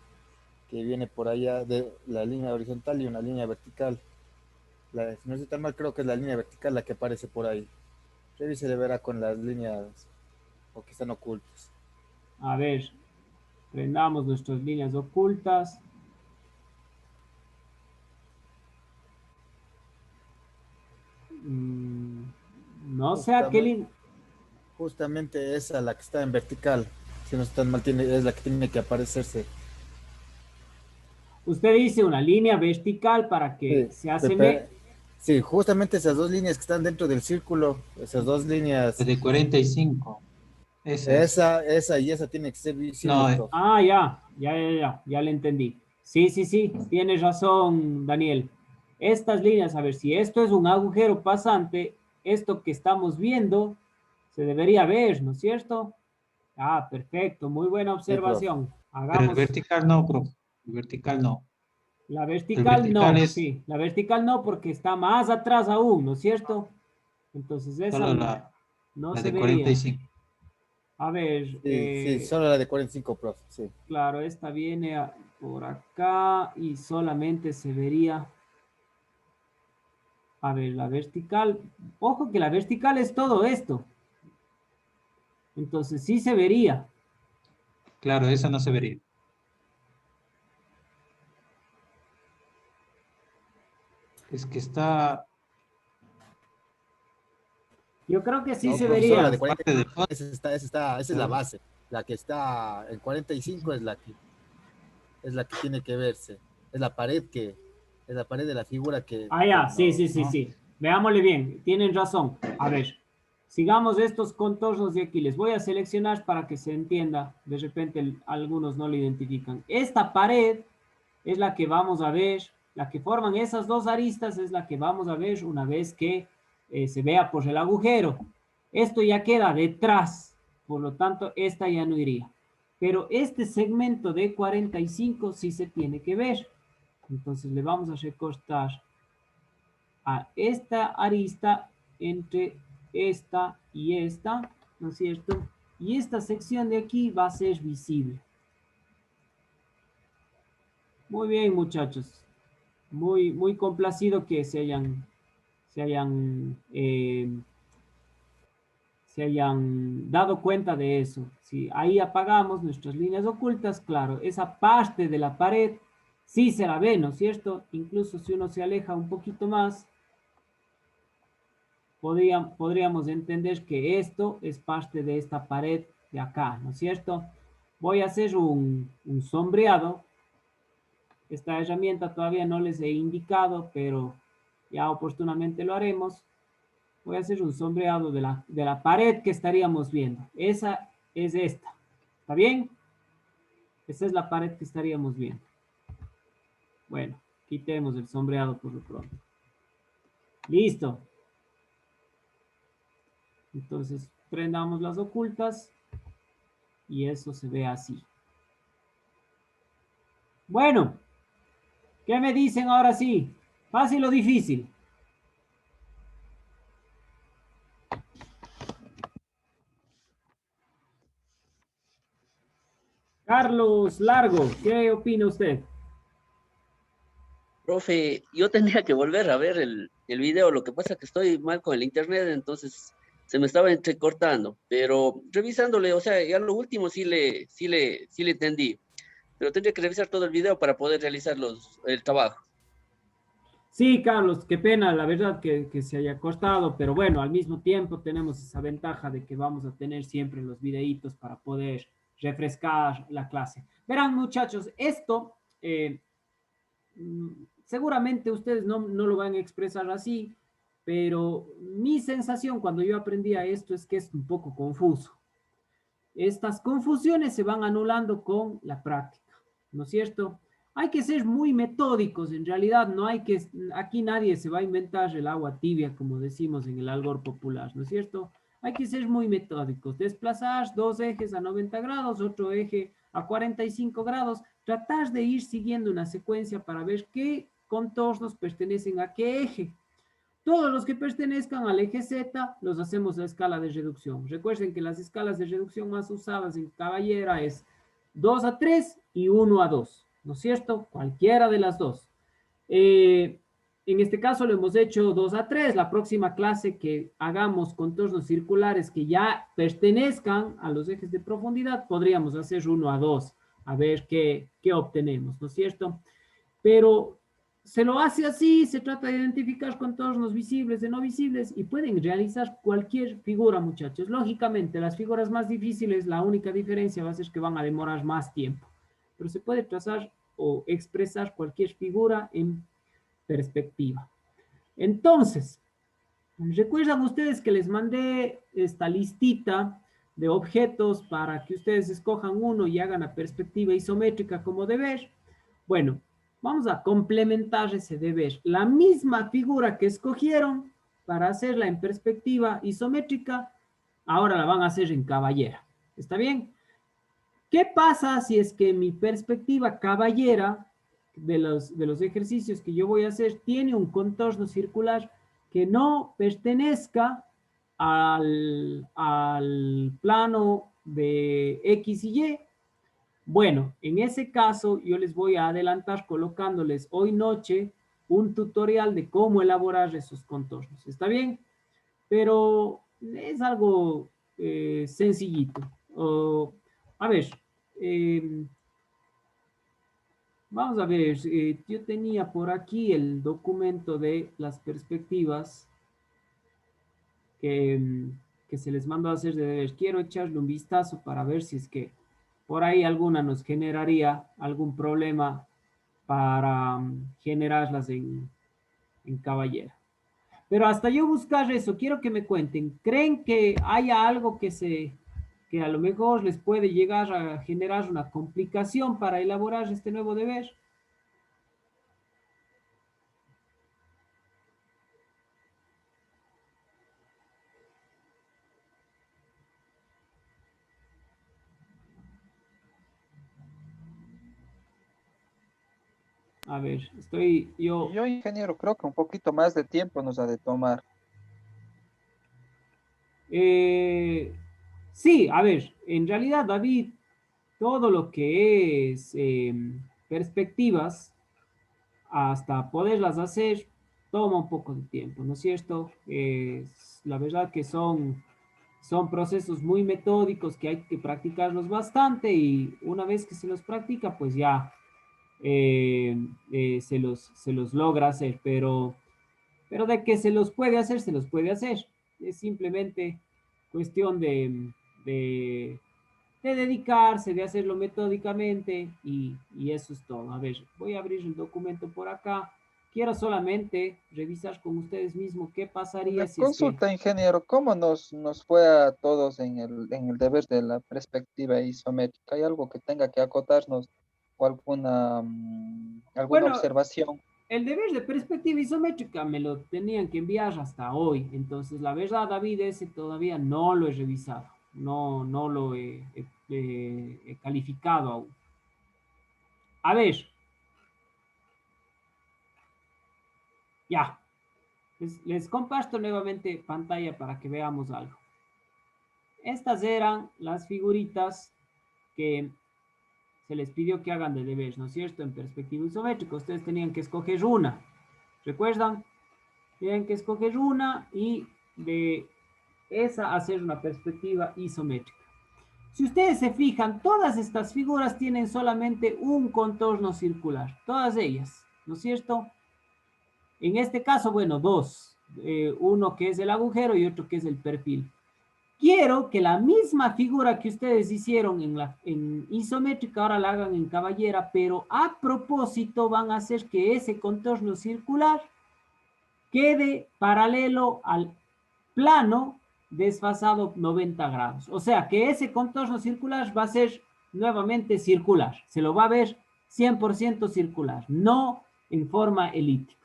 Speaker 5: viene por allá, de la línea horizontal y una línea vertical. Si no estoy tan mal, creo que es la línea vertical la que aparece por ahí. Revise, le verá con las líneas o que están ocultas.
Speaker 1: A ver, prendamos nuestras líneas ocultas. No sé a qué línea.
Speaker 5: Justamente esa, la que está en vertical. Si no está mal, es la que tiene que aparecerse.
Speaker 1: Usted dice una línea vertical para que se asemeje.
Speaker 5: Sí, justamente esas dos líneas que están dentro del círculo, esas dos líneas,
Speaker 6: De 45. Esa es.
Speaker 5: esa y esa tiene que ser visible.
Speaker 6: No,
Speaker 1: Ah, ya le entendí. Sí, tienes razón, Daniel. Estas líneas, a ver, si esto es un agujero pasante, esto que estamos viendo se debería ver, ¿no es cierto? Ah, perfecto, muy buena observación.
Speaker 6: pero el
Speaker 1: Hagamos
Speaker 6: vertical no, profe. El vertical no.
Speaker 1: la
Speaker 6: El
Speaker 1: vertical,
Speaker 6: vertical
Speaker 1: no,
Speaker 6: es
Speaker 1: sí, la vertical no porque está más atrás aún, ¿no es cierto? Entonces esa
Speaker 6: solo
Speaker 1: no
Speaker 6: la
Speaker 1: se
Speaker 6: de
Speaker 1: vería.
Speaker 6: 45.
Speaker 1: A ver,
Speaker 5: Sí, solo la de 45, profe, sí.
Speaker 1: claro, esta viene por acá y solamente se vería. A ver, la vertical. Ojo que la vertical es todo esto. Entonces sí se vería.
Speaker 6: Claro, esa no se vería. Es que está
Speaker 1: Yo creo que sí
Speaker 5: No,
Speaker 1: se
Speaker 5: profe, solo la
Speaker 1: vería.
Speaker 5: de
Speaker 6: parte de
Speaker 5: 45, esa es la base. La que está en 45 es la que tiene que verse. Es la pared de la figura que
Speaker 1: Ah, ya, sí.
Speaker 6: ¿no?
Speaker 1: Veámosle bien, tienen razón. A ver, sigamos estos contornos de aquí. Les voy a seleccionar para que se entienda. De repente algunos no lo identifican. Esta pared es la que vamos a ver, la que forman esas dos aristas es la que vamos a ver una vez que se vea por el agujero. Esto ya queda detrás, por lo tanto, esta ya no iría. Pero este segmento de 45 sí se tiene que ver. Entonces le vamos a recortar a esta arista entre esta y esta, ¿no es cierto? Y esta sección de aquí va a ser visible. Muy bien, muchachos. muy complacido que se hayan dado cuenta de eso. Si ahí apagamos nuestras líneas ocultas, claro, esa parte de la pared sí se la ve, ¿no es cierto? Incluso si uno se aleja un poquito más, podríamos entender que esto es parte de esta pared de acá, ¿no es cierto? Voy a hacer un sombreado. Esta herramienta todavía no les he indicado, pero ya oportunamente lo haremos. Voy a hacer un sombreado de la pared que estaríamos viendo. Esa es esta. ¿Está bien? Esa es la pared que estaríamos viendo. Bueno, quitemos el sombreado por lo pronto. Listo. Entonces, prendamos las ocultas y eso se ve así. Bueno, ¿qué me dicen ahora sí? ¿Fácil o difícil? Carlos Largo, ¿qué opina usted?
Speaker 8: Profe, yo tendría que volver a ver el video. Lo que pasa es que estoy mal con el internet, entonces se me estaba entrecortando. Pero revisándole, o sea, ya lo último sí le entendí. Pero tendría que revisar todo el video para poder realizar el trabajo.
Speaker 1: Sí, Carlos, qué pena, la verdad que se haya costado, pero bueno, al mismo tiempo tenemos esa ventaja de que vamos a tener siempre los videitos para poder refrescar la clase. Verán, muchachos, esto seguramente ustedes no lo van a expresar así, pero mi sensación cuando yo aprendía esto es que es un poco confuso. Estas confusiones se van anulando con la práctica, ¿no es cierto? Hay que ser muy metódicos, en realidad no hay que, aquí nadie se va a inventar el agua tibia, como decimos en el algor popular, ¿no es cierto? Hay que ser muy metódicos, desplazar dos ejes a 90 grados, otro eje a 45 grados, tratar de ir siguiendo una secuencia para ver qué contornos pertenecen a qué eje. Todos los que pertenezcan al eje Z los hacemos a escala de reducción. Recuerden que las escalas de reducción más usadas en caballera es 2 a 3 y 1 a 2, ¿no es cierto? Cualquiera de las dos. En este caso lo hemos hecho 2 a 3. La próxima clase que hagamos contornos circulares que ya pertenezcan a los ejes de profundidad, podríamos hacer 1 a 2, a ver qué obtenemos, ¿no es cierto? Pero se lo hace así, se trata de identificar contornos visibles y no visibles y pueden realizar cualquier figura, muchachos. Lógicamente, las figuras más difíciles, la única diferencia va a ser que van a demorar más tiempo, pero se puede trazar o expresar cualquier figura en perspectiva. Entonces, ¿recuerdan ustedes que les mandé esta listita de objetos para que ustedes escojan uno y hagan la perspectiva isométrica como deber? Bueno, vamos a complementar ese deber. La misma figura que escogieron para hacerla en perspectiva isométrica, ahora la van a hacer en caballera. ¿Está bien? ¿Qué pasa si es que mi perspectiva caballera de los ejercicios que yo voy a hacer tiene un contorno circular que no pertenezca al plano de X y Y? Bueno, en ese caso yo les voy a adelantar colocándoles hoy noche un tutorial de cómo elaborar esos contornos. ¿Está bien? Pero es algo sencillito. A ver, vamos a ver, yo tenía por aquí el documento de las perspectivas que se les mandó a hacer de deber. Quiero echarle un vistazo para ver si es que por ahí alguna nos generaría algún problema para generarlas en caballera. Pero hasta yo buscar eso, quiero que me cuenten, ¿creen que haya algo que a lo mejor les puede llegar a generar una complicación para elaborar este nuevo deber? A ver, yo...
Speaker 8: Yo, ingeniero, creo que un poquito más de tiempo nos ha de tomar.
Speaker 1: Sí, a ver, en realidad, David, todo lo que es perspectivas, hasta poderlas hacer, toma un poco de tiempo, ¿no es cierto? La verdad que son procesos muy metódicos que hay que practicarlos bastante y una vez que se los practica, pues ya se los logra hacer, pero de que se los puede hacer, se los puede hacer. Es simplemente cuestión de, de dedicarse, de hacerlo metódicamente y eso es todo. A ver, voy a abrir el documento por acá. Quiero solamente revisar con ustedes mismos qué pasaría
Speaker 10: Una
Speaker 1: si es que...
Speaker 10: consulta, ingeniero, ¿cómo nos fue a todos en el deber de la perspectiva isométrica? ¿Hay algo que tenga que acotarnos o alguna
Speaker 1: Bueno,
Speaker 10: observación?
Speaker 1: el deber de perspectiva isométrica me lo tenían que enviar hasta hoy. Entonces, la verdad, David, ese todavía no lo he revisado. No lo he calificado aún. A ver. Ya. Les comparto nuevamente pantalla para que veamos algo. Estas eran las figuritas que se les pidió que hagan de deber, ¿no es cierto? En perspectiva isométrica. Ustedes tenían que escoger una. ¿Recuerdan? Tienen que escoger una y de esa hacer una perspectiva isométrica. Si ustedes se fijan, todas estas figuras tienen solamente un contorno circular, todas ellas, ¿no es cierto? En este caso, bueno, dos, uno que es el agujero y otro que es el perfil. Quiero que la misma figura que ustedes hicieron en isométrica ahora la hagan en caballera, pero a propósito van a hacer que ese contorno circular quede paralelo al plano desfasado 90 grados. O sea que ese contorno circular va a ser nuevamente circular. Se lo va a ver 100% circular, no en forma elíptica.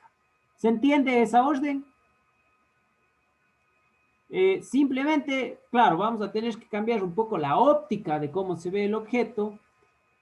Speaker 1: ¿Se entiende esa orden? Simplemente, claro, vamos a tener que cambiar un poco la óptica de cómo se ve el objeto,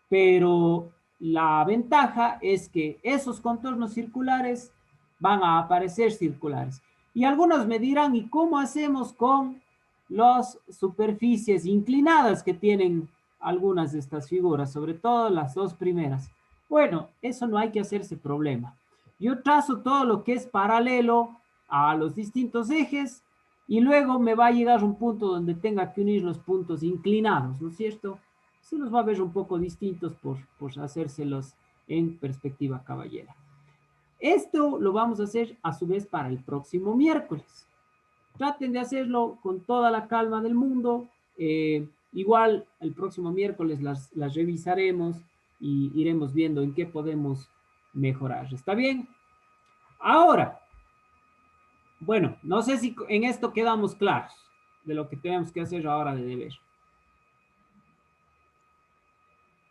Speaker 1: pero la ventaja es que esos contornos circulares van a aparecer circulares. Y algunos me dirán, ¿y cómo hacemos con las superficies inclinadas que tienen algunas de estas figuras, sobre todo las dos primeras? Bueno, eso no hay que hacerse problema. Yo trazo todo lo que es paralelo a los distintos ejes y luego me va a llegar un punto donde tenga que unir los puntos inclinados, ¿no es cierto? Se los va a ver un poco distintos por hacérselos en perspectiva caballera. Esto lo vamos a hacer a su vez para el próximo miércoles. Traten de hacerlo con toda la calma del mundo. Igual el próximo miércoles las revisaremos y iremos viendo en qué podemos mejorar. ¿Está bien? Ahora, bueno, no sé si en esto quedamos claros de lo que tenemos que hacer ahora de deber.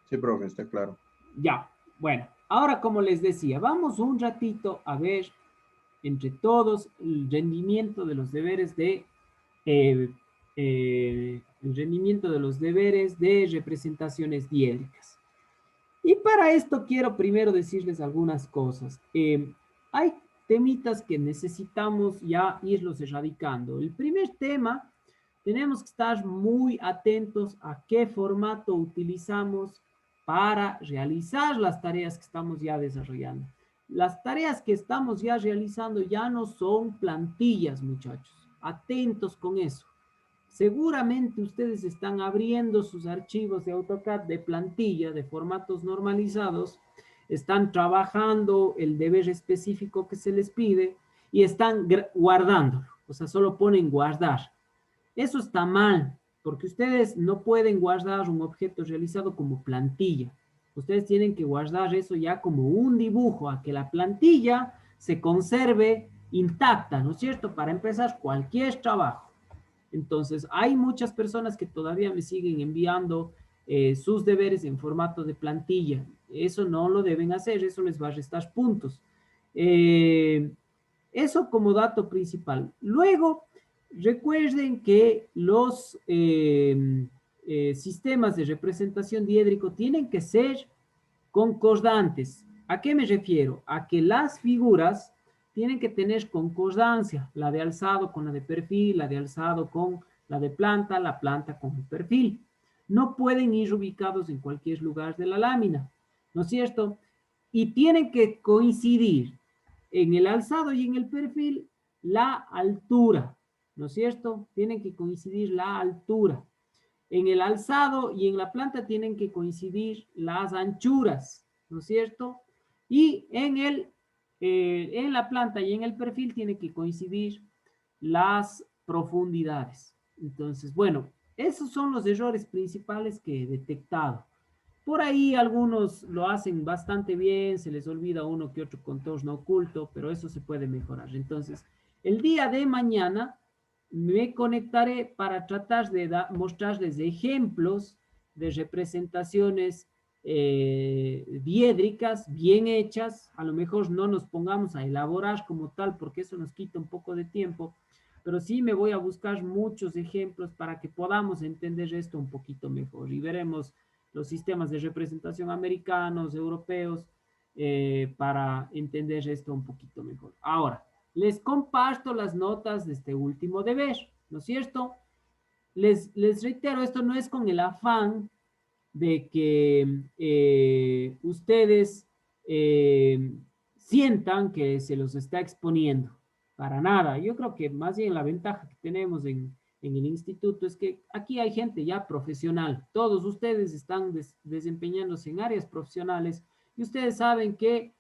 Speaker 3: Sí, profe, está claro.
Speaker 1: Ya, bueno, ahora como les decía, vamos un ratito a ver entre todos el rendimiento de los deberes de representaciones diédricas. Y para esto quiero primero decirles algunas cosas. Hay temitas que necesitamos ya irlos erradicando. El primer tema, tenemos que estar muy atentos a qué formato utilizamos para realizar las tareas que estamos ya desarrollando. Las tareas que estamos ya realizando ya no son plantillas, muchachos. Atentos con eso. Seguramente ustedes están abriendo sus archivos de AutoCAD de plantilla, de formatos normalizados, están trabajando el deber específico que se les pide y están guardándolo. O sea, solo ponen guardar. Eso está mal, porque ustedes no pueden guardar un objeto realizado como plantilla. Ustedes tienen que guardar eso ya como un dibujo, a que la plantilla se conserve intacta, ¿no es cierto? Para empezar cualquier trabajo. Entonces, hay muchas personas que todavía me siguen enviando sus deberes en formato de plantilla. Eso no lo deben hacer, eso les va a restar puntos. Eso como dato principal. Luego, recuerden que los sistemas de representación diédrico tienen que ser concordantes. ¿A qué me refiero? A que las figuras tienen que tener concordancia, la de alzado con la de perfil, la de alzado con la de planta, la planta con el perfil. No pueden ir ubicados en cualquier lugar de la lámina, ¿no es cierto? y tienen que coincidir en el alzado y en el perfil la altura, ¿no es cierto? Tienen que coincidir la altura. En el alzado y en la planta tienen que coincidir las anchuras, ¿no es cierto? Y en la planta y en el perfil tienen que coincidir las profundidades. Entonces, bueno, esos son los errores principales que he detectado. Por ahí algunos lo hacen bastante bien, se les olvida uno que otro contorno oculto, pero eso se puede mejorar. Entonces, el día de mañana me conectaré para tratar de mostrarles ejemplos de representaciones diédricas bien hechas. A lo mejor no nos pongamos a elaborar como tal porque eso nos quita un poco de tiempo, pero sí me voy a buscar muchos ejemplos para que podamos entender esto un poquito mejor y veremos los sistemas de representación americanos, europeos, para entender esto un poquito mejor. Ahora, les comparto las notas de este último deber, ¿no es cierto? Les reitero, esto no es con el afán de que ustedes sientan que se los está exponiendo, para nada. Yo creo que más bien la ventaja que tenemos en el instituto es que aquí hay gente ya profesional. Todos ustedes están desempeñándose en áreas profesionales y ustedes saben que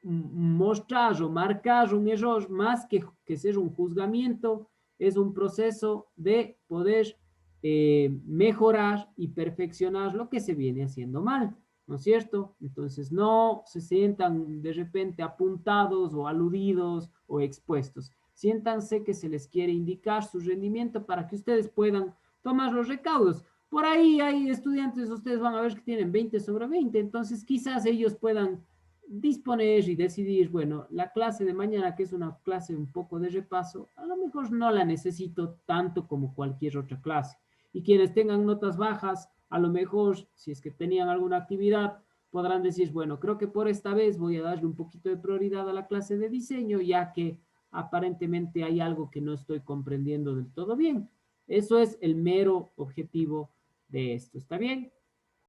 Speaker 1: mostrar o marcar un error más que ser un juzgamiento es un proceso de poder mejorar y perfeccionar lo que se viene haciendo mal, ¿no es cierto? Entonces no se sientan de repente apuntados o aludidos o expuestos. Siéntanse que se les quiere indicar su rendimiento para que ustedes puedan tomar los recaudos. Por ahí hay estudiantes, ustedes van a ver que tienen 20 sobre 20, entonces quizás ellos puedan disponer y decidir, bueno, la clase de mañana, que es una clase un poco de repaso, a lo mejor no la necesito tanto como cualquier otra clase. Y quienes tengan notas bajas, a lo mejor, si es que tenían alguna actividad, podrán decir, bueno, creo que por esta vez voy a darle un poquito de prioridad a la clase de diseño, ya que aparentemente hay algo que no estoy comprendiendo del todo bien. Eso es el mero objetivo de esto, ¿está bien?